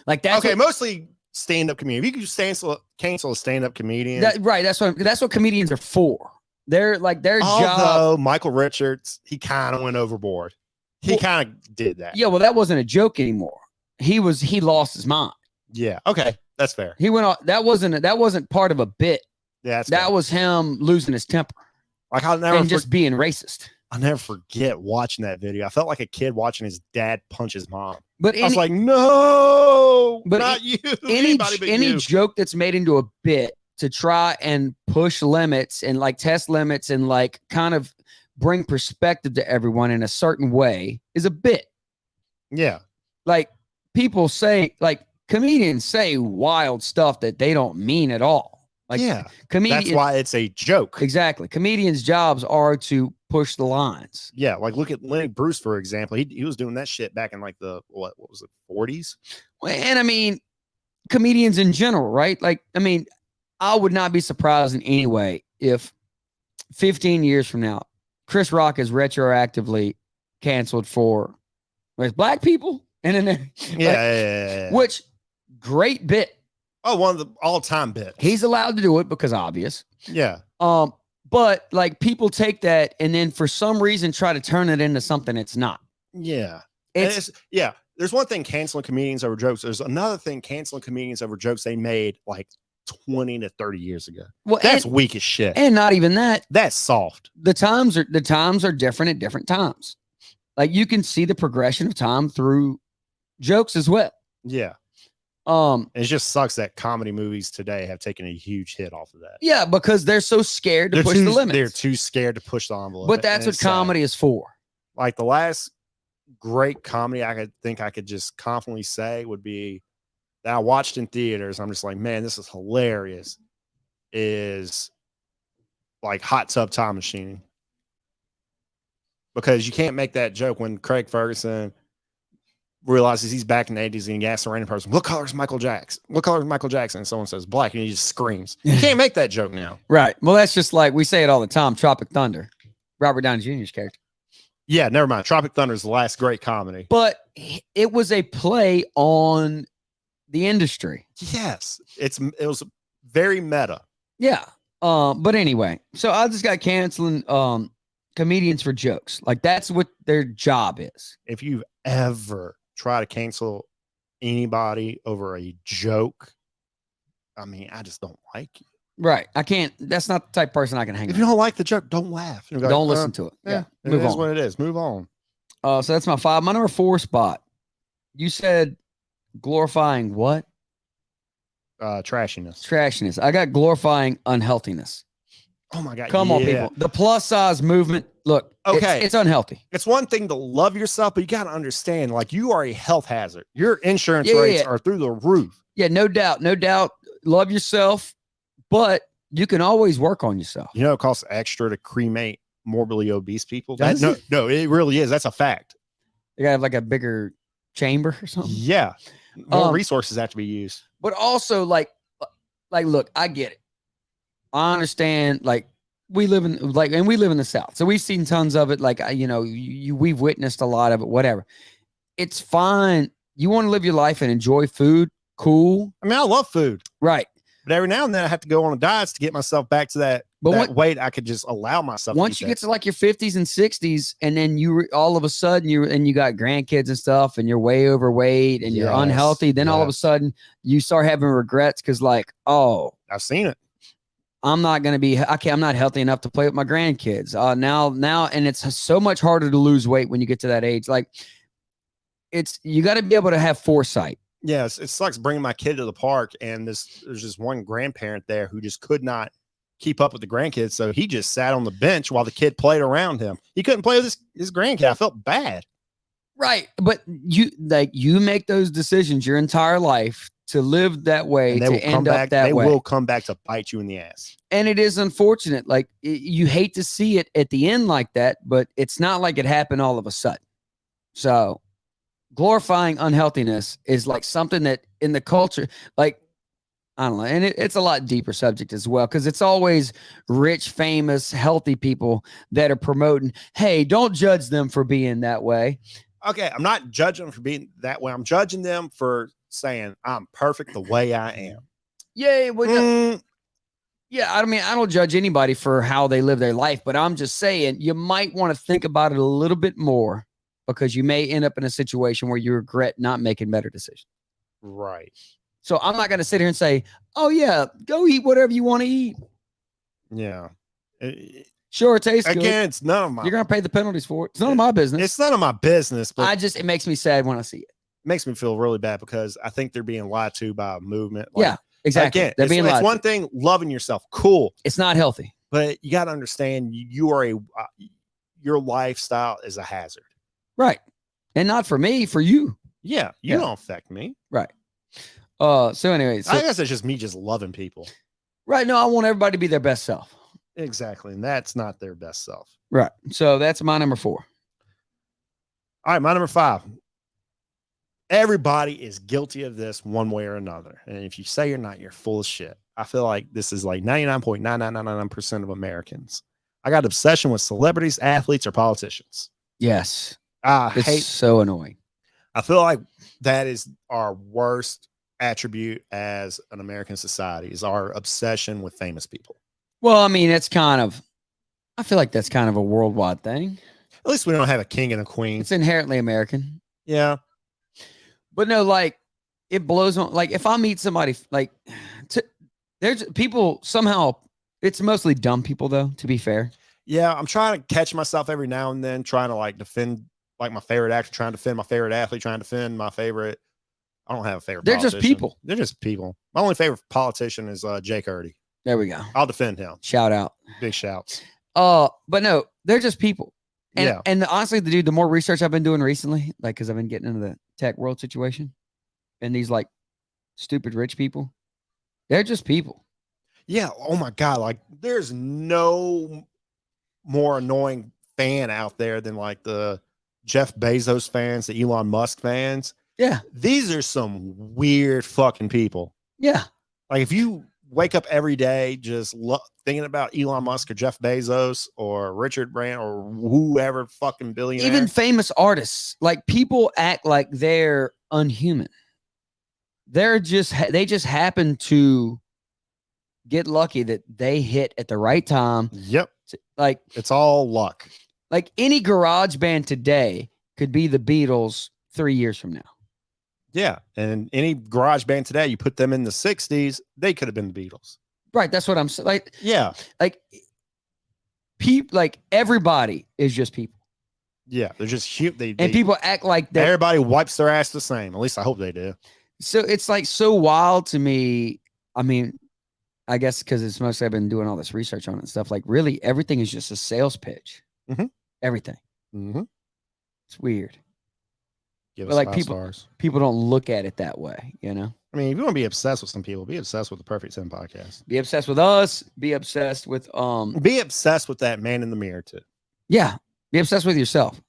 Like that's okay, mostly stand-up comedian. If you could cancel a stand-up comedian. Right. That's what comedians are for. They're like their job. Although Michael Richards, he kind of went overboard. He kind of did that. Yeah, well, that wasn't a joke anymore. He lost his mind. Yeah. Okay. That's fair. He went off. That wasn't part of a bit. Yeah. That was him losing his temper. Like I'll just being racist. I'll never forget watching that video. I felt like a kid watching his dad punch his mom. But I was like, no, but not you. Any joke that's made into a bit to try and push limits and like test limits and like kind of bring perspective to everyone in a certain way is a bit. Yeah. Like people say, like comedians say wild stuff that they don't mean at all. Like, yeah. That's why it's a joke. Exactly. Comedians' jobs are to push the lines. Yeah. Like look at Lenny Bruce, for example. He was doing that shit back in like the, what was it, 40s? And I mean, comedians in general, right? Like, I mean, I would not be surprised in any way if 15 years from now, Chris Rock is retroactively canceled for black people. And then, yeah. Which great bit. Oh, one of the all-time bits. He's allowed to do it because obvious. Yeah. But like people take that and then for some reason try to turn it into something it's not. Yeah. Yeah. There's one thing canceling comedians over jokes. There's another thing canceling comedians over jokes they made like 20 to 30 years ago. Well, that's weak as shit. And not even that. That's soft. The times are different at different times. Like you can see the progression of time through jokes as well. Yeah. It just sucks that comedy movies today have taken a huge hit off of that. Yeah, because they're so scared to push the limits. They're too scared to push the envelope. But that's what comedy is for. Like the last great comedy I could just confidently say would be that I watched in theaters. I'm just like, man, this is hilarious. Is like Hot Tub Time Machine. Because you can't make that joke when Craig Ferguson realizes he's back in the 80s and he asks a random person, what color is Michael Jackson? What color is Michael Jackson? And someone says black and he just screams. You can't make that joke now. Right. Well, that's just like we say it all the time. Tropic Thunder, Robert Downey Jr.'s character. Yeah, never mind. Tropic Thunder is the last great comedy. But it was a play on the industry. Yes. It was very meta. Yeah. But anyway, so I just got canceling comedians for jokes. Like that's what their job is. If you've ever try to cancel anybody over a joke, I mean, I just don't like you. Right. I can't. That's not the type of person I can hang. If you don't like the joke, don't laugh. Don't listen to it. Yeah. Move on. What it is. Move on. So that's my 5. My number 4 spot. You said glorifying what? Trashiness. I got glorifying unhealthiness. Oh my God. Come on, people. The plus size movement. Look, okay, it's unhealthy. It's one thing to love yourself, but you got to understand, like you are a health hazard. Your insurance rates are through the roof. Yeah, no doubt. Love yourself, but you can always work on yourself. You know, it costs extra to cremate morbidly obese people. No, it really is. That's a fact. You gotta have like a bigger chamber or something. Yeah, more resources have to be used. But also, like, look, I get it. I understand. Like, we live in the South, so we've seen tons of it. Like, we've witnessed a lot of it. Whatever, it's fine. You want to live your life and enjoy food. Cool. I mean, I love food. Right. But every now and then I have to go on a diet to get myself back to that weight I could just allow myself. Once you get to like your 50s and 60s, and then you all of a sudden you got grandkids and stuff, and you're way overweight and you're unhealthy. Then all of a sudden you start having regrets because like, oh, I've seen it. I'm not healthy enough to play with my grandkids. Now, and it's so much harder to lose weight when you get to that age. Like, you got to be able to have foresight. Yeah, it sucks bringing my kid to the park, and there's just one grandparent there who just could not keep up with the grandkids, so he just sat on the bench while the kid played around him. He couldn't play with his grandkid. I felt bad. Right. But you make those decisions your entire life to live that way, And they to will end come up back. that They way. will come back to bite you in the ass. And it is unfortunate. Like you hate to see it at the end like that, but it's not like it happened all of a sudden. So glorifying unhealthiness is like something that in the culture, like, I don't know. And it's a lot deeper subject as well, because it's always rich, famous, healthy people that are promoting, hey, don't judge them for being that way. Okay, I'm not judging them for being that way. I'm judging them for saying I'm perfect the way I am. Yeah, well, yeah. I mean, I don't judge anybody for how they live their life, but I'm just saying you might want to think about it a little bit more, because you may end up in a situation where you regret not making better decisions. Right. So I'm not going to sit here and say, oh, yeah, go eat whatever you want to eat. Yeah. Sure, it tastes good. Again, it's none of my. You're going to pay the penalties for it. It's none of my business. It's none of my business, but it makes me sad when I see it. It makes me feel really bad because I think they're being lied to by a movement. Yeah, exactly. Again, They're being lied it's one to. thing loving yourself, cool. It's not healthy. But you got to understand you are your lifestyle is a hazard. Right. And not for me, for you. Yeah, you don't affect me. Right. So anyways, I guess it's just me just loving people. Right. No, I want everybody to be their best self. Exactly. And that's not their best self. Right. So that's my number 4. All right, my number 5. Everybody is guilty of this one way or another. And if you say you're not, you're full of shit. I feel like this is like 99.9999% of Americans. I got an obsession with celebrities, athletes, or politicians. Yes. It's so annoying. I feel like that is our worst attribute as an American society, is our obsession with famous people. Well, I mean, I feel like that's kind of a worldwide thing. At least we don't have a king and a queen. It's inherently American. Yeah. But no, like, it blows on, like, if I meet somebody, like, there's people somehow, it's mostly dumb people though, to be fair. Yeah. I'm trying to catch myself every now and then, trying to like defend like my favorite actor, trying to defend my favorite athlete, trying to defend my favorite. I don't have a favorite. They're just people. They're just people. My only favorite politician is Jake Erdy. There we go. I'll defend him. Shout out. Big shouts. But no, they're just people. And, yeah. And honestly, the more research I've been doing recently, like, because I've been getting into the tech world situation, and these like stupid rich people, they're just people. Yeah. Oh my God. Like, there's no more annoying fan out there than like the Jeff Bezos fans, the Elon Musk fans. Yeah. These are some weird fucking people. Yeah. Like, if you wake up every day just thinking about Elon Musk or Jeff Bezos or Richard Branson or whoever fucking billionaire. Even famous artists, like, people act like they're unhuman. They just happen to get lucky that they hit at the right time. Yep. Like, it's all luck. Like, any garage band today could be the Beatles 3 years from now. Yeah. And any garage band today, you put them in the 60s, they could have been the Beatles. Right. That's what I'm saying. Like, yeah. Like, everybody is just people. Yeah. They're just human. And people act like that. Everybody wipes their ass the same. At least I hope they do. So it's like so wild to me. I mean, I guess because it's mostly I've been doing all this research on it and stuff. Like, really, everything is just a sales pitch. Mm-hmm. Everything. Mm-hmm. It's weird. Give but us like 5 stars. People don't look at it that way, you know? I mean, if you want to be obsessed with some people, be obsessed with the Perfect 10 podcast. Be obsessed with us. Be obsessed with Be obsessed with that man in the mirror too. Yeah. Be obsessed with yourself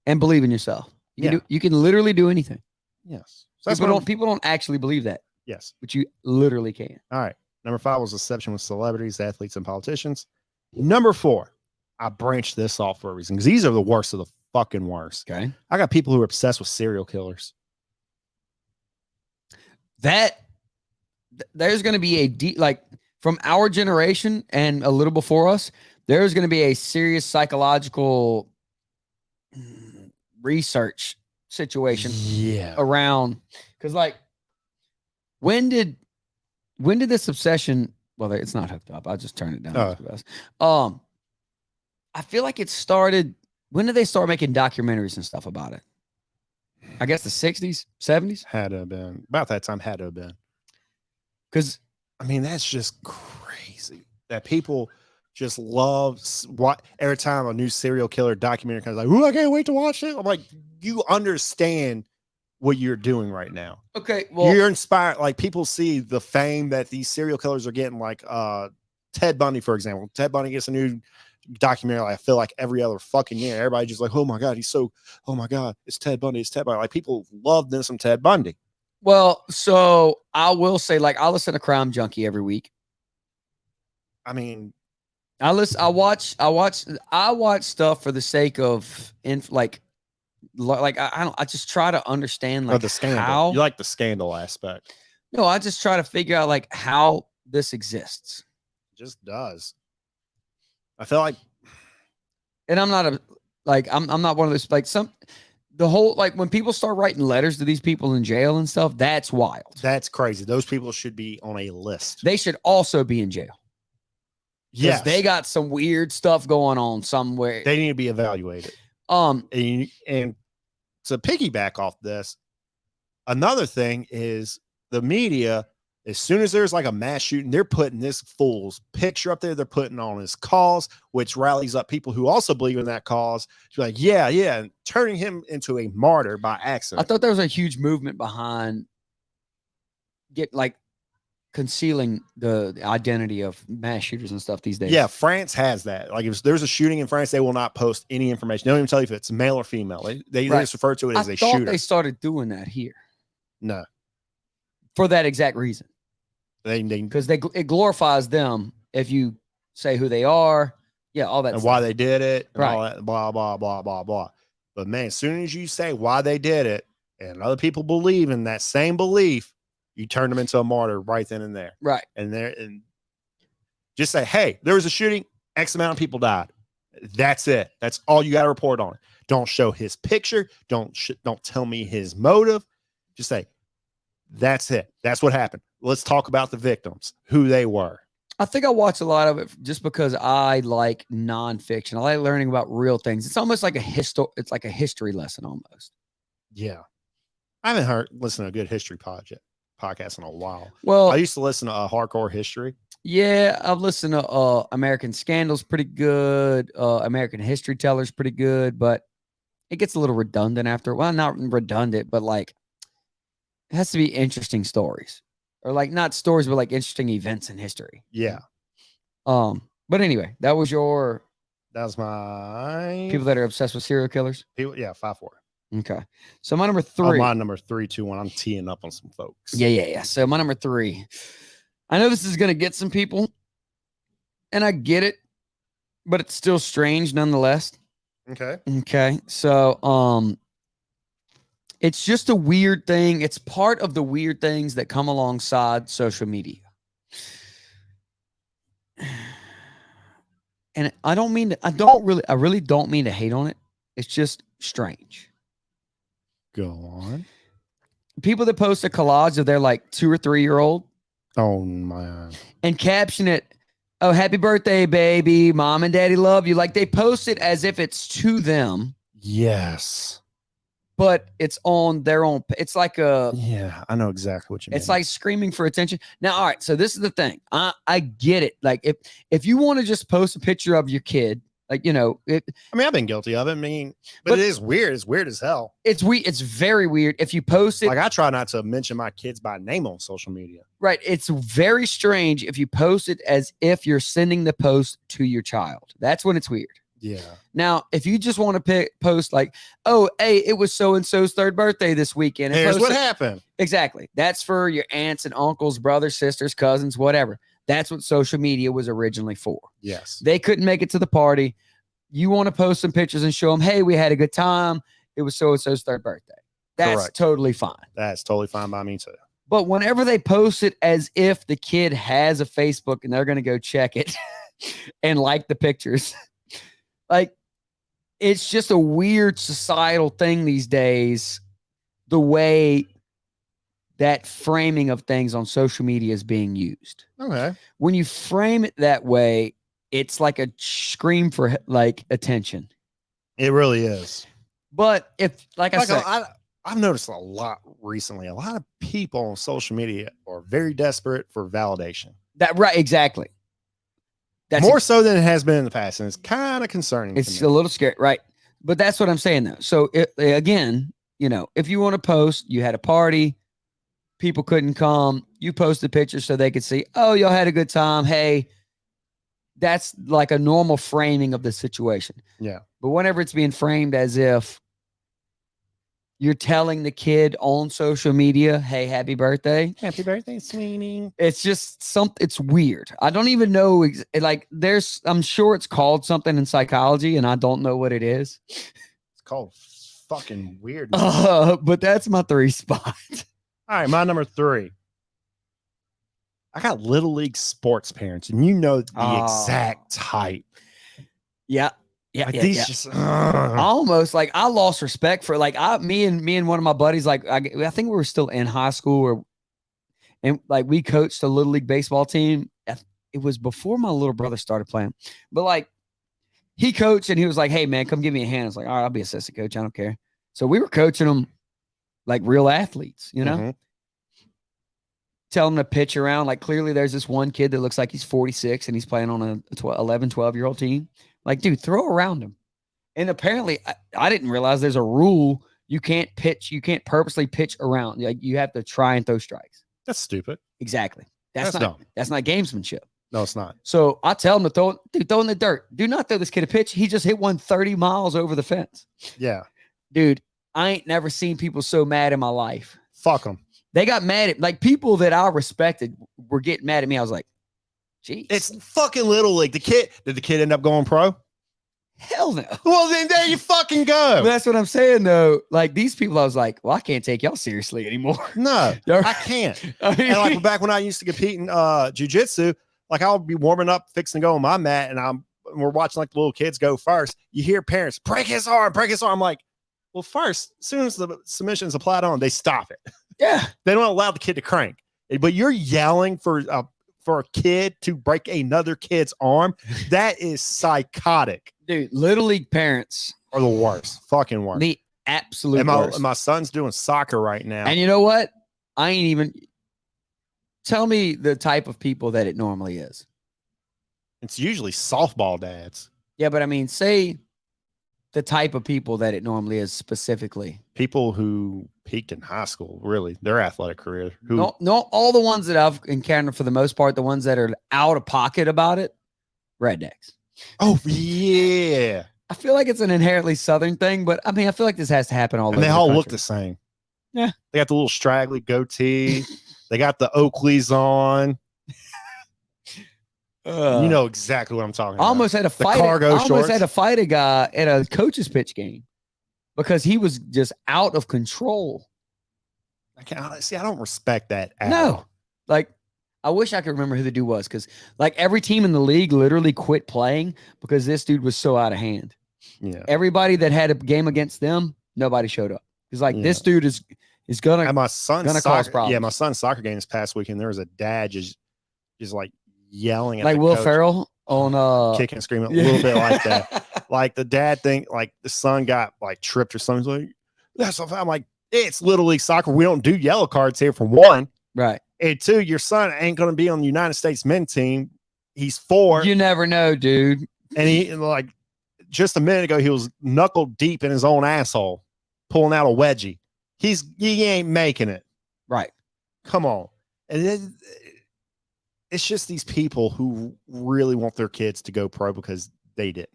and believe in yourself. You can literally do anything. Yes. So people don't actually believe that. Yes. But you literally can. All right. Number 5 was deception with celebrities, athletes, and politicians. Number 4, I branched this off for a reason because these are the worst of the fucking worst. Okay. I got people who are obsessed with serial killers. There's going to be like from our generation and a little before us, there's going to be a serious psychological research situation around, because like when did this obsession, well, it's not hooked up, I'll just turn it down. I feel like it started, when did they start making documentaries and stuff about it? I guess the 60s, 70s. Had to have been about that time. Had to have been. Because I mean, that's just crazy that people just love what every time a new serial killer documentary comes, like, "Ooh, I can't wait to watch it." I'm like, you understand what you're doing right now. okay, well, You're inspired. Like, people see the fame that these serial killers are getting, like Ted Bundy, for example. Ted Bundy gets a new documentary, I feel like every other fucking year. Everybody just like, oh my God, oh my God, it's Ted Bundy, it's Ted Bundy. Like, people love this from Ted Bundy. well, so I will say, like, I listen to Crime Junkie every week. I mean, I watch stuff for the sake of I just try to understand like the scandal. how You like the scandal aspect. no, I just try to figure out like how this exists. It just does. I feel like, And I'm not I'm not one of those like the whole like when people start writing letters to these people in jail and stuff, that's wild. that's crazy. Those people should be on a list. They should also be in jail. Yes, They got some weird stuff going on somewhere. They need to be evaluated. And to piggyback off this, another thing is the media. As soon as there's like a mass shooting, they're putting this fool's picture up there. They're putting on his cause, which rallies up people who also believe in that cause. To like, yeah, and turning him into a martyr by accident. I thought there was a huge movement behind concealing the identity of mass shooters and stuff these days. Yeah, France has that. Like, if there's a shooting in France, they will not post any information. They don't even tell you if it's male or female. They Right. just refer to it as I a thought shooter. they started doing that here No, for that exact reason. because It glorifies them if you say who they are. Yeah, all that and stuff. why they did it, and Right. all that, blah blah blah blah blah. But man, as soon as you say why they did it, and other people believe in that same belief, you turn them into a martyr right then and there. Right. And just say, hey, there was a shooting, X amount of people died. That's it. That's all you got to report on it. Don't show his picture. Don't tell me his motive. Just say, that's it. That's what happened. Let's talk about the victims, who they were. I think I watch a lot of it just because I like nonfiction. I like learning about real things. It's almost like it's like a history lesson almost. Yeah. I haven't listened to a good history podcast in a while. Well, I used to listen to Hardcore History. yeah, I've listened to American Scandal's pretty good. American History Teller's pretty good, but it gets a little redundant after. Well, not redundant, but like it has to be interesting stories. Or like not stories, but like interesting events in history. Yeah. But anyway, that was my people that are obsessed with serial killers. people. Yeah, 5-4. Okay. So my number 3. My number 3-2-1. I'm teeing up on some folks. Yeah. So my number 3. I know this is gonna get some people, and I get it, but it's still strange nonetheless. Okay. So it's just a weird thing. It's part of the weird things that come alongside social media. And I really don't mean to hate on it. It's just strange. Go on. People that post a collage of their like 2 or 3-year-old Oh my. and caption it, "Oh, happy birthday, baby. Mom and daddy love you." Like they post it as if it's to them. Yes. But it's on their own. It's like Yeah, I know exactly what you mean. it's like screaming for attention. Now, all right. So this is the thing. I get it. Like if you want to just post a picture of your kid, like, you know, I mean, I've been guilty of it. I mean, but it is weird. It's weird as hell. it's very weird. If you post it, Like, I try not to mention my kids by name on social media. right. It's very strange if you post it as if you're sending the post to your child. That's when it's weird. Yeah. Now, if you just want to post like, "Oh, hey, it was so-and-so's 3rd birthday this weekend." And Here's post what it- happened. Exactly. That's for your aunts and uncles, brothers, sisters, cousins, whatever. That's what social media was originally for. Yes. They couldn't make it to the party. You want to post some pictures and show them, "Hey, we had a good time. It was so-and-so's 3rd birthday." That's Correct. totally fine. That's totally fine by me too. But whenever they post it as if the kid has a Facebook and they're going to go check it and like the pictures, like it's just a weird societal thing these days, the way that framing of things on social media is being used. Okay. When you frame it that way, it's like a scream for like attention. It really is. But if, like I said, I've noticed a lot recently. A lot of people on social media are very desperate for validation. That right, exactly. That's more so than it has been in the past, and it's kind of concerning. It's a little scary, right? But that's what I'm saying, though. So again, if you want to post, you had a party, people couldn't come, you posted pictures so they could see, oh, y'all had a good time. Hey, that's like a normal framing of the situation. Yeah. But whenever it's being framed as if you're telling the kid on social media, hey, happy birthday, sweetie. It's just it's weird. I don't even know. I'm sure it's called something in psychology and I don't know what it is. It's called fucking weird. But that's my 3 spot. All right. My number 3. I got little league sports parents, and the exact type. Yeah. Yeah. Like these just almost like I lost respect for me and one of my buddies. Like I think we were still in high school and like we coached a little league baseball team. It was before my little brother started playing, but like he coached and he was like, "Hey man, come give me a hand." I was like, "All right, I'll be assistant coach. I don't care." So we were coaching them like real athletes, Mm-hmm. Tell them to pitch around. Like clearly there's this one kid that looks like he's 46 and he's playing on a 12-year-old team. Like, dude, throw around him. And apparently I didn't realize there's a rule. You can't pitch. You can't purposely pitch around. Like you have to try and throw strikes. That's stupid. Exactly. That's not dumb. That's not gamesmanship. No, it's not. So I tell him to throw in the dirt. Do not throw this kid a pitch. He just hit one 30 miles over the fence. Yeah. Dude, I ain't never seen people so mad in my life. Fuck them. They got mad at like people that I respected were getting mad at me. I was like, geez. It's fucking little league. Did the kid end up going pro? Hell no. Well, then there you fucking go. But that's what I'm saying, though. Like these people, I was like, well, I can't take y'all seriously anymore. No, I can't. And like back when I used to compete in jiu-jitsu, like I'll be warming up, fixing to go on my mat, and we're watching like the little kids go first. You hear parents break his arm. I'm like, well, first, as soon as the submission's applied on, they stop it. Yeah. They don't allow the kid to crank. But you're yelling for a kid to break another kid's arm. That is psychotic. Dude, little league parents are the worst. Fucking worst. The absolute worst. My son's doing soccer right now. And you know what? I ain't even tell me the type of people that it normally is. It's usually softball dads. Yeah, but I mean, say the type of people that it normally is specifically. People who peaked in high school, really, their athletic career. No, all the ones that I've encountered for the most part, the ones that are out of pocket about it, rednecks. Oh, yeah. I feel like it's an inherently Southern thing, but I mean, I feel like this has to happen all over. And they all look the same. Yeah. They got the little straggly goatee. They got the Oakleys on. You know exactly what I'm talking about. I almost had to fight. Almost had to fight a guy at a coach's pitch game because he was just out of control. I don't respect that. No, like I wish I could remember who the dude was because like every team in the league literally quit playing because this dude was so out of hand. Yeah. Everybody that had a game against them, nobody showed up. It's like this dude is gonna. And my son's cause problems. Yeah, my son's soccer game this past weekend. There was a dad just like yelling at like the Will coach, Ferrell on kicking and screaming a little bit like that. Like the dad like the son got like tripped or something. He's like, that's what I'm like, it's little league soccer. We don't do yellow cards here for one. Right. And two, your son ain't gonna be on the United States men's team. He's 4. You never know, dude. And he like just a minute ago, he was knuckle deep in his own asshole, pulling out a wedgie. He ain't making it. Right. Come on. And it's just these people who really want their kids to go pro because they did.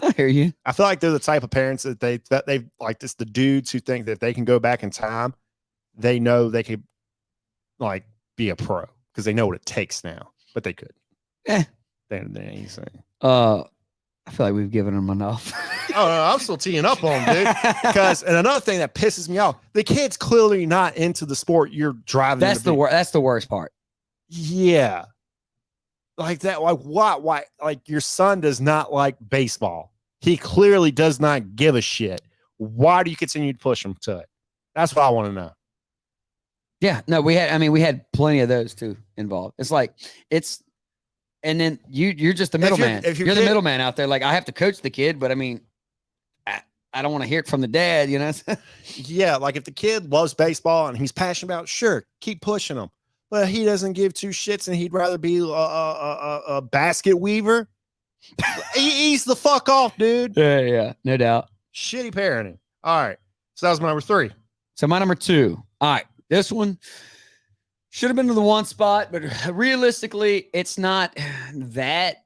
I hear you. I feel like they're the type of parents that they like this, the dudes who think that if they can go back in time, they know they could like be a pro because they know what it takes now, but they could. Yeah. They ain't saying. I feel like we've given them enough. Oh, no, I'm still teeing up on them, dude. Because and another thing that pisses me off, the kid's clearly not into the sport you're driving. That's the worst. That's the worst part. Yeah. Like that. Like what? Why? Like your son does not like baseball. He clearly does not give a shit. Why do you continue to push him to it? That's what I want to know. Yeah. No, we had plenty of those too involved. It's like and then you're just the middleman. You're the middleman out there. Like I have to coach the kid, but I mean, I don't want to hear it from the dad, you know? Yeah, like if the kid loves baseball and he's passionate about it, sure, keep pushing him. But he doesn't give two shits and he'd rather be a basket weaver. Ease the fuck off, dude. Yeah, no doubt. Shitty parenting. All right. So that was my number 3. So my number 2. All right. This one should have been to the 1 spot, but realistically, it's not that.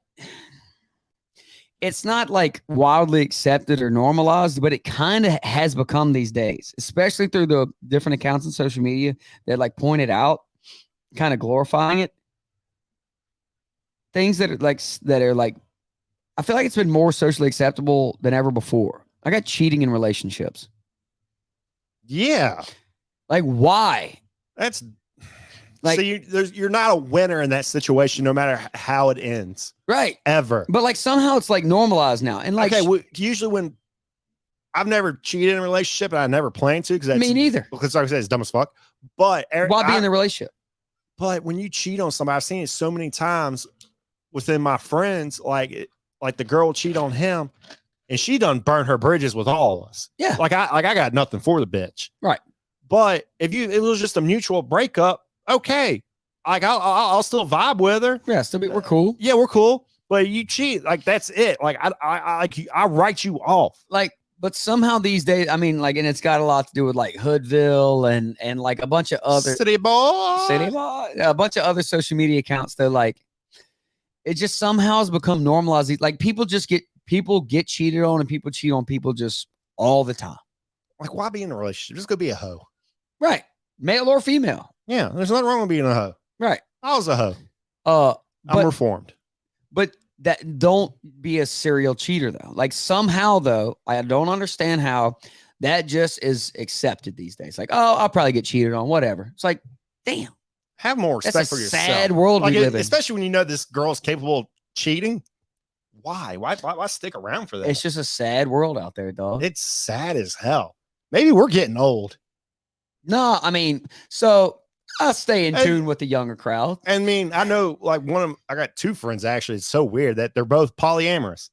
It's not like wildly accepted or normalized, but it kind of has become these days, especially through the different accounts on social media that like point it out, kind of glorifying it. Things that are like, I feel like it's been more socially acceptable than ever before. I got cheating in relationships. Yeah. Like, why? That's like, so you're not a winner in that situation, no matter how it ends. Right. Ever. But like somehow it's like normalized now. And like, okay, usually when I've never cheated in a relationship and I never plan to, because me neither. Because like I said, it's dumb as fuck. But why be in the relationship? But when you cheat on somebody, I've seen it so many times within my friends, like the girl will cheat on him and she done burn her bridges with all of us. Yeah. Like I got nothing for the bitch. Right. But if it was just a mutual breakup, okay. Like I'll still vibe with her. Yeah, we're cool. Yeah, we're cool. But you cheat, like that's it. Like I write you off. Like, but somehow these days, I mean, like, and it's got a lot to do with like Hoodville and like a bunch of other City Boy, a bunch of other social media accounts. They're like, it just somehow has become normalized. Like people get cheated on, and people cheat on people just all the time. Like, why be in a relationship? Just go be a hoe. Right. Male or female. Yeah, there's nothing wrong with being a hoe. Right. I was a hoe. I'm reformed. But that don't be a serial cheater though. Like somehow though, I don't understand how that just is accepted these days. Like, oh, I'll probably get cheated on, whatever. It's like, damn. Have more respect for yourself. Sad world we live in. Especially when you know this girl's capable of cheating. Why stick around for that? It's just a sad world out there, dog. It's sad as hell. Maybe we're getting old. No, I mean, so I stay in tune with the younger crowd. I mean, I know like I got 2 friends actually. It's so weird that they're both polyamorous,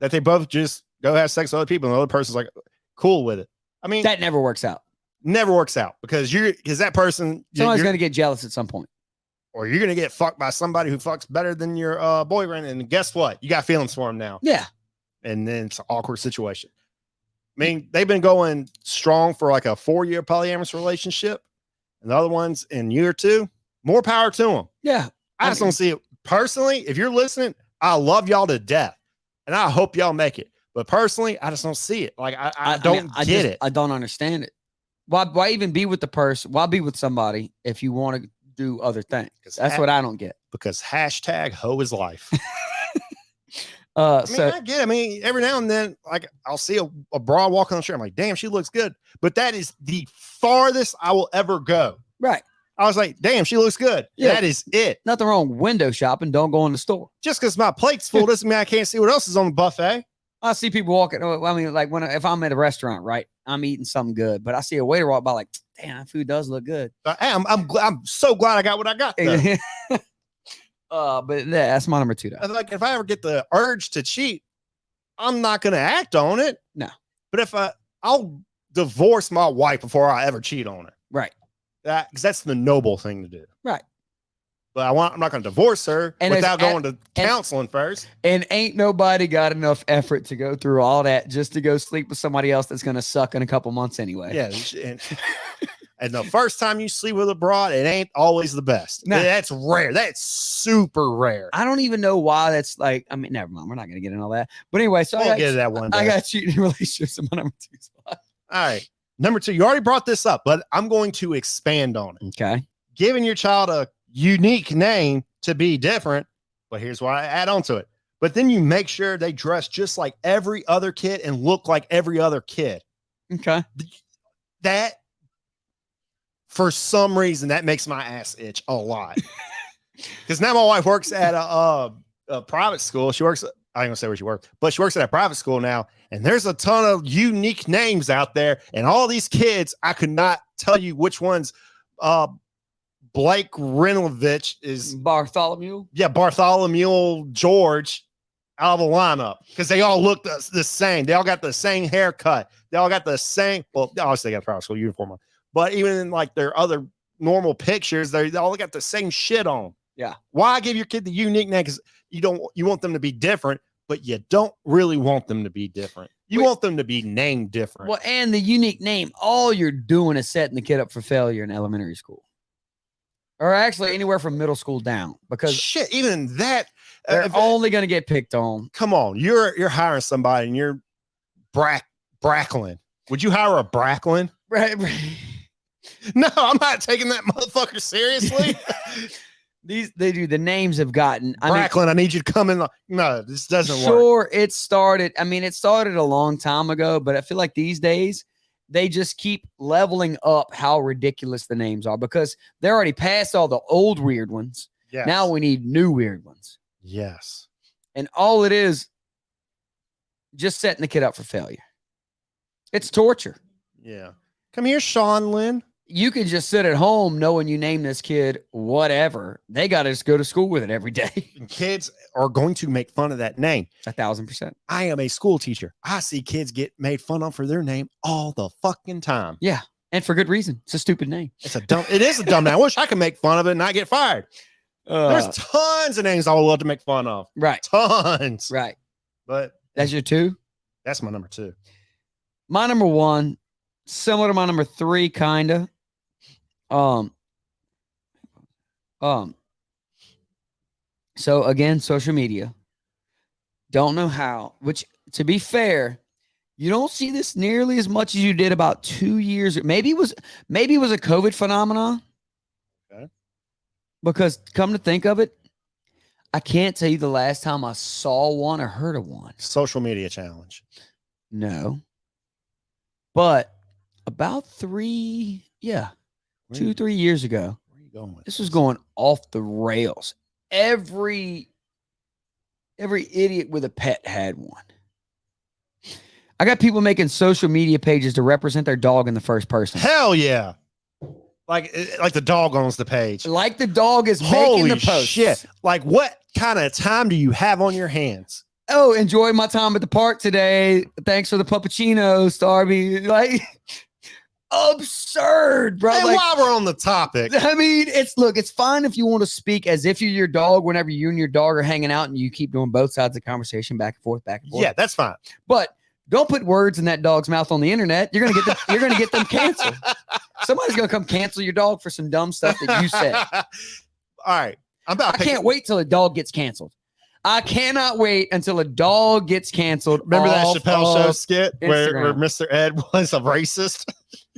that they both just go have sex with other people and the other person's like cool with it. I mean, that never works out. Never works out because that person, somebody's going to get jealous at some point, or you're going to get fucked by somebody who fucks better than your boyfriend. And guess what? You got feelings for him now. Yeah. And then it's an awkward situation. I mean, they've been going strong for like a 4-year polyamorous relationship, and the other ones in year 2. More power to them. Yeah. I just don't see it personally. If you're listening, I love y'all to death, and I hope y'all make it. But personally, I just don't see it. Like I don't get it. I don't understand it. Why even be with the person? Why be with somebody if you want to do other things? That's what I don't get. Because hashtag hoe is life. I get it. I mean, every now and then, like I'll see a broad walking on the street. I'm like, damn, she looks good. But that is the farthest I will ever go. Right. I was like, damn, she looks good. Yeah. That is it. Nothing wrong with window shopping. Don't go in the store. Just because my plate's full doesn't mean I can't see what else is on the buffet. I see people walking. I mean, like if I'm at a restaurant, right, I'm eating something good, but I see a waiter walk by, like, damn, that food does look good. I'm so glad I got what I got. But that's my number 2. Though. Like if I ever get the urge to cheat, I'm not going to act on it. No. But if I'll divorce my wife before I ever cheat on her. Right. Because that's the noble thing to do. Right. But I'm not going to divorce her without going to counseling first. And ain't nobody got enough effort to go through all that just to go sleep with somebody else that's going to suck in a couple months anyway. Yeah. And the first time you sleep with a broad, it ain't always the best. Nah. That's rare. That's super rare. I don't even know why that's like, I mean, never mind. We're not going to get into all that. But anyway, so we'll get to that one day. I got cheating in relationships in my number 2 spot. All right. Number 2, you already brought this up, but I'm going to expand on it. Okay. Giving your child a unique name to be different, but here's why I add on to it. But then you make sure they dress just like every other kid and look like every other kid. Okay. That, for some reason, that makes my ass itch a lot. Because now my wife works at a private school. She works, I ain't gonna say where she works, but she works at a private school now. And there's a ton of unique names out there. And all these kids, I could not tell you which ones. Blake Renovich is Bartholomew. Yeah, Bartholomew George. out of the lineup because they all look the same. They all got the same haircut. They all got the same. Well, obviously they got private school uniform on, but even in like their other normal pictures, they all got the same shit on. Yeah. Why give your kid the unique name? Because you want them to be different, but you don't really want them to be different. You want them to be named different. Well, and the unique name, all you're doing is setting the kid up for failure in elementary school. Or actually anywhere from middle school down. Because shit, even that they're only going to get picked on. Come on, you're hiring somebody and you're Bracklin. Would you hire a Bracklin? Right. No, I'm not taking that motherfucker seriously. The names have gotten. Bracklin, I need you to come in. No, this doesn't work. Sure, it started a long time ago, but I feel like these days they just keep leveling up how ridiculous the names are because they're already past all the old weird ones. Yes. Now we need new weird ones. Yes. And all it is, just setting the kid up for failure. It's torture. Yeah. Come here, Sean Lynn. You can just sit at home knowing you name this kid whatever. They got to just go to school with it every day. Kids are going to make fun of that name. 1,000%. I am a school teacher. I see kids get made fun of for their name all the fucking time. Yeah. And for good reason. It's a stupid name. It is a dumb name. I wish I could make fun of it and not get fired. There's tons of names I would love to make fun of. Right. Tons. Right. But that's your 2? That's my number 2. My number 1, similar to my number 3, kind of. So again, social media. Don't know how, which to be fair, you don't see this nearly as much as you did about 2 years. Maybe it was a COVID phenomenon. Okay. Because come to think of it, I can't tell you the last time I saw one or heard of one. Social media challenge. No. But about 3 years ago, where are you going with this was going off the rails. Every idiot with a pet had one. I got people making social media pages to represent their dog in the first person. Hell yeah. Like the dog owns the page. Like the dog is Holy making the post. Shit. Like what kind of time do you have on your hands? Oh, enjoy my time at the park today. Thanks for the puppuccino, Starby. Like absurd, bro. And like, while we're on the topic, I mean, it's fine if you want to speak as if you're your dog whenever you and your dog are hanging out and you keep doing both sides of the conversation back and forth. Yeah, that's fine. But don't put words in that dog's mouth on the internet. You're gonna get them canceled. Somebody's gonna come cancel your dog for some dumb stuff that you said. All right. I can't wait till a dog gets canceled. I cannot wait until a dog gets canceled. Remember that Chappelle Show skit where Instagram. Mr. Ed was a racist?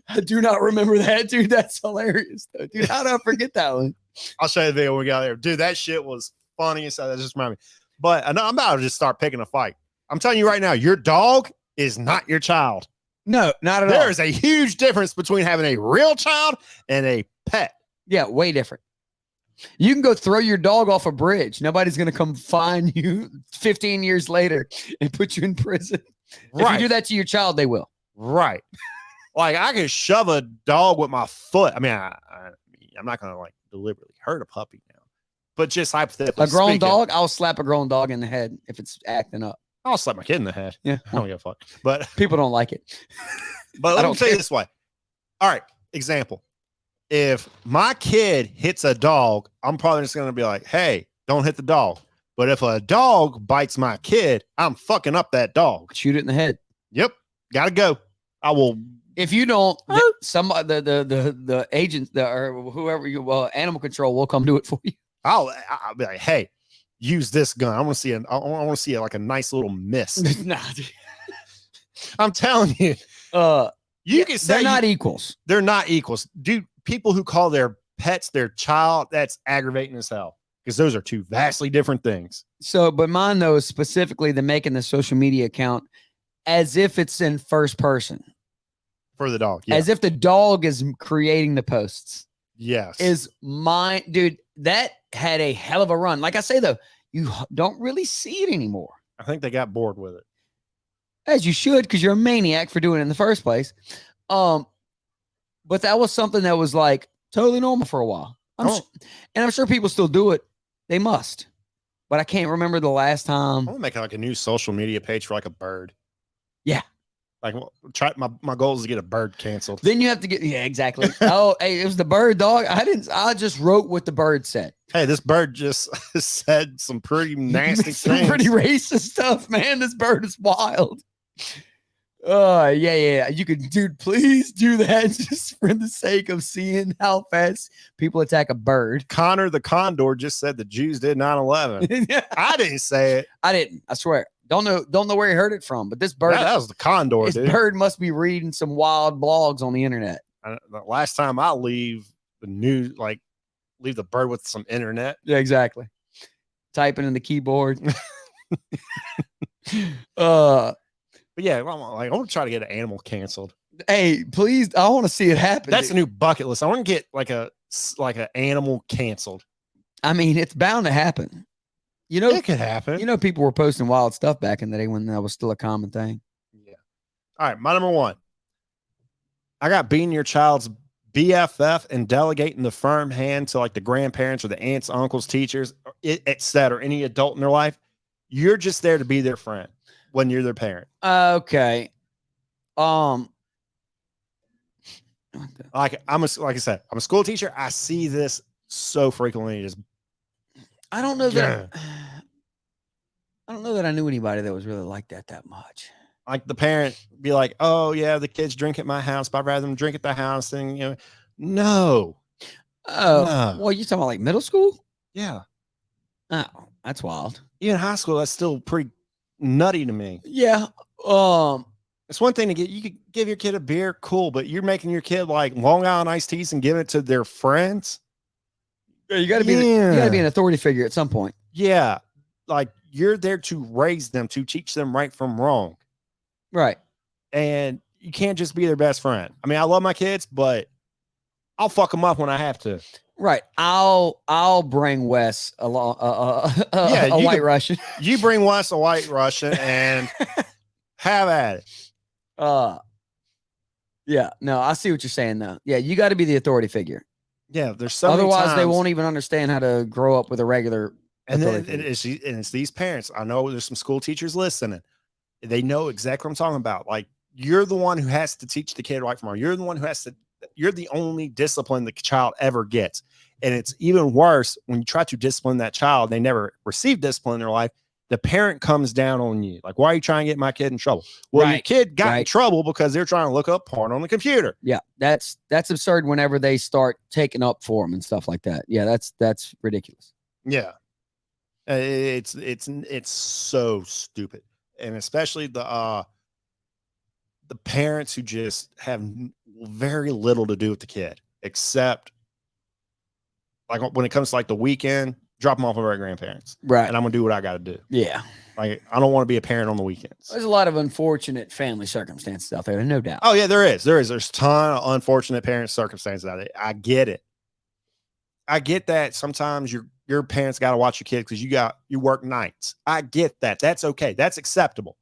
I do not remember that, dude. That's hilarious, though. Dude, how did I forget that one? I'll show you the video when we got there. Dude, that shit was funny. So that just reminded me. But I'm about to just start picking a fight. I'm telling you right now, your dog is not your child. No, not at all. There is a huge difference between having a real child and a pet. Yeah, way different. You can go throw your dog off a bridge. Nobody's going to come find you 15 years later and put you in prison. Right. If you do that to your child, they will. Right. Like I can shove a dog with my foot. I mean, I'm not going to like deliberately hurt a puppy now, but just hypothetically a grown speaking, dog, I'll slap a grown dog in the head if it's acting up. I'll slap my kid in the head. Yeah. I don't give a fuck. But people don't like it. But let me tell you this way. All right. Example. If my kid hits a dog, I'm probably just going to be like, hey, don't hit the dog. But if a dog bites my kid, I'm fucking up that dog. Shoot it in the head. Yep. Gotta go. I will. If you don't, somebody, the agents or whoever animal control will come do it for you. I'll be like, hey, use this gun. I want to see like a nice little mist. Nah, I'm telling you. You can say they're not equals. They're not equals. Dude, people who call their pets their child, that's aggravating as hell. Because those are two vastly different things. So, but mine though is specifically the making the social media account as if it's in first person. For the dog. Yeah. As if the dog is creating the posts. Yes. Is mine, dude, that had a hell of a run. Like I say though, you don't really see it anymore. I think they got bored with it. As you should, because you're a maniac for doing it in the first place. But that was something that was like totally normal for a while. I'm sure people still do it. They must. but I can't remember the last I'm time. gonna make like a new social media page for like a bird. Yeah. Like try my goal is to get a bird canceled. Then you have to get exactly. Oh, hey, it was the bird dog. I just wrote what the bird said. Hey, this bird just said some pretty nasty Some things. pretty racist stuff, man. This bird is wild. Yeah. You could, dude, please do that just for the sake of seeing how fast people attack a bird. Connor the Condor just said the Jews did 9/11. I didn't say it. I didn't. I swear. Don't know where he heard it from, but this bird, That was the Condor, this dude. bird must be reading some wild blogs on the internet. The last time I leave the news, like leave the bird with some internet. Yeah, exactly. Typing in the keyboard. But yeah, I want to try to get an animal canceled. Hey, please, I want to see it happen. That's dude. a new bucket list. I want to get like an animal canceled. I mean, it's bound to happen. You know, It could happen. you know, people were posting wild stuff back in the day when that was still a common thing. Yeah. All right, my number one. I got being your child's BFF and delegating the firm hand to like the grandparents or the aunts, uncles, teachers, etc. Any adult in their life. You're just there to be their friend when you're their parent. Okay. Like I said, I'm a school teacher. I see this so frequently. Just I don't know that. I don't know that I knew anybody that was really like that much. like the parent be like, "Oh yeah, the kids drink at my house, but I'd rather them drink at the house." And no. Oh, No. well, you talking about like middle school? Yeah, Oh, that's wild. even high school, that's still pretty nutty to me. Yeah. It's one thing you could give your kid a beer, cool, but you're making your kid like Long Island iced teas and giving it to their friends. You got to be. You got to be an authority figure at some point. Yeah, like you're there to raise them, to teach them right from wrong, Right. and you can't just be their best friend. I mean, I love my kids, but I'll fuck them up when I have to. Right. I'll bring Wes along. Yeah, a white Russian. You bring Wes a white Russian and have at it. Yeah. No, I see what you're saying though. Yeah, you got to be the authority figure. Yeah, there's so many Otherwise, they times- won't even understand how to grow up with a regular. And then authority figure. it's these parents. I know there's some school teachers listening. They know exactly what I'm talking about. Like you're the one who has to teach the kid right from wrong. You're the one who has to. You're the only discipline the child ever gets, and it's even worse when you try to discipline that child. They never receive discipline in their life. The parent comes down on you. Like, why are you trying to get my kid in trouble? Well, your Right. kid got in Right. trouble because they're trying to look up porn on the computer. Yeah, that's absurd. Whenever they start taking up for them and stuff like that. Yeah, that's ridiculous. Yeah. It's so stupid. And especially the parents who just have very little to do with the kid, except like when it comes to like the weekend, drop them off with our grandparents. Right. And I'm gonna do what I gotta do. Yeah. Like I don't want to be a parent on the weekends. There's a lot of unfortunate family circumstances out there, no doubt. Oh yeah, there's a ton of unfortunate parent circumstances out there. I get it. I get that sometimes your parents got to watch your kids because you work nights. I get that. That's okay. That's acceptable.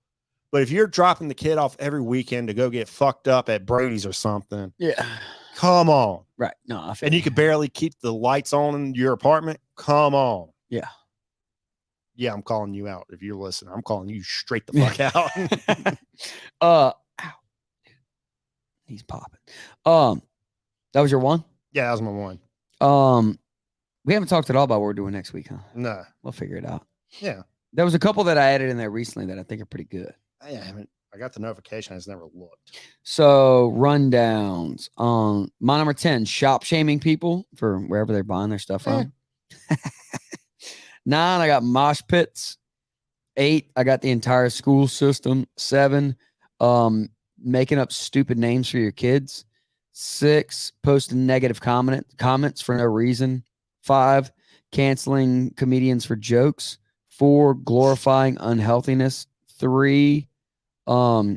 But if you're dropping the kid off every weekend to go get fucked up at Brady's or something, Yeah. come on. Right. No, I feel And you could barely keep the lights on in your apartment. Come on. Yeah. Yeah, I'm calling you out. If you're listening, I'm calling you straight the fuck out. Ow. He's popping. That was your one? Yeah, that was my one. We haven't talked at all about what we're doing next week, huh? No. We'll figure it out. Yeah. There was a couple that I added in there recently that I think are pretty good. I haven't. I got the notification. I just never looked. So rundowns. My number 10, shop shaming people for wherever they're buying their stuff from. 9, I got mosh pits. 8, I got the entire school system. 7, making up stupid names for your kids. 6, posting negative comments for no reason. 5, canceling comedians for jokes. 4, glorifying unhealthiness. 3, I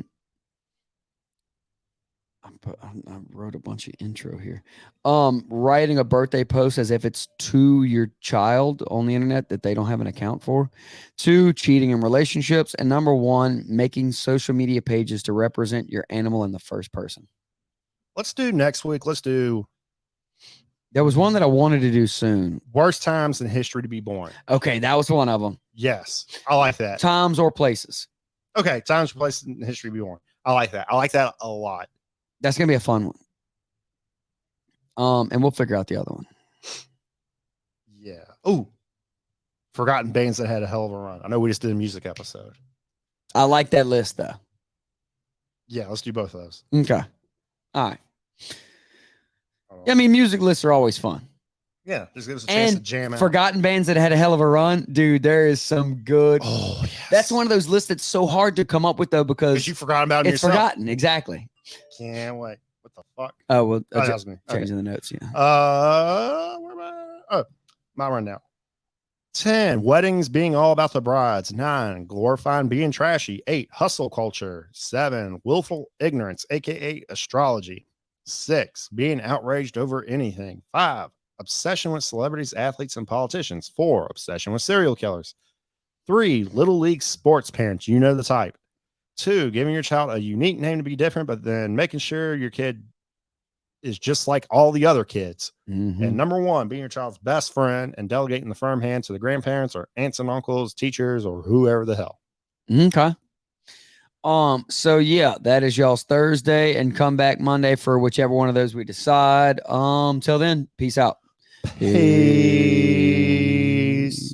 wrote a bunch of intro here. Writing a birthday post as if it's to your child on the internet that they don't have an account for. 2, cheating in relationships. And number 1, making social media pages to represent your animal in the first person. Let's do next week. Let's do There was one that I wanted to do soon. Worst times in history to be born. Okay, that was one of them. Yes, I like that. Times or places. Okay, times, places in history to be born. I like that. I like that a lot. That's gonna be a fun one. And we'll figure out the other one. Yeah. Oh, forgotten bands that had a hell of a run. I know we just did a music episode. I like that list though. Yeah, let's do both of those. Okay. All right. Yeah, I mean, music lists are always fun. Yeah, just give us a chance to And jam out. forgotten bands that had a hell of a run, dude. There is some good. Oh, yes. That's one of those lists that's so hard to come up with though because you forgot about it it's yourself. forgotten. Exactly. Can't wait. What the fuck? Oh well, Oh, that was me. changing the notes. Yeah. Where am I? Oh, my rundown. 10, weddings being all about the brides. 9, glorifying being trashy. 8, hustle culture. 7, willful ignorance, aka astrology. 6, being outraged over anything. 5, obsession with celebrities, athletes, and politicians. 4, obsession with serial killers. 3, little league sports parents. You know the type. 2, giving your child a unique name to be different, but then making sure your kid is just like all the other kids. Mhm. And number 1, being your child's best friend and delegating the firm hand to the grandparents or aunts and uncles, teachers, or whoever the hell. Okay. So yeah, that is y'all's Thursday, and come back Monday for whichever one of those we decide. Till then, peace out. Peace.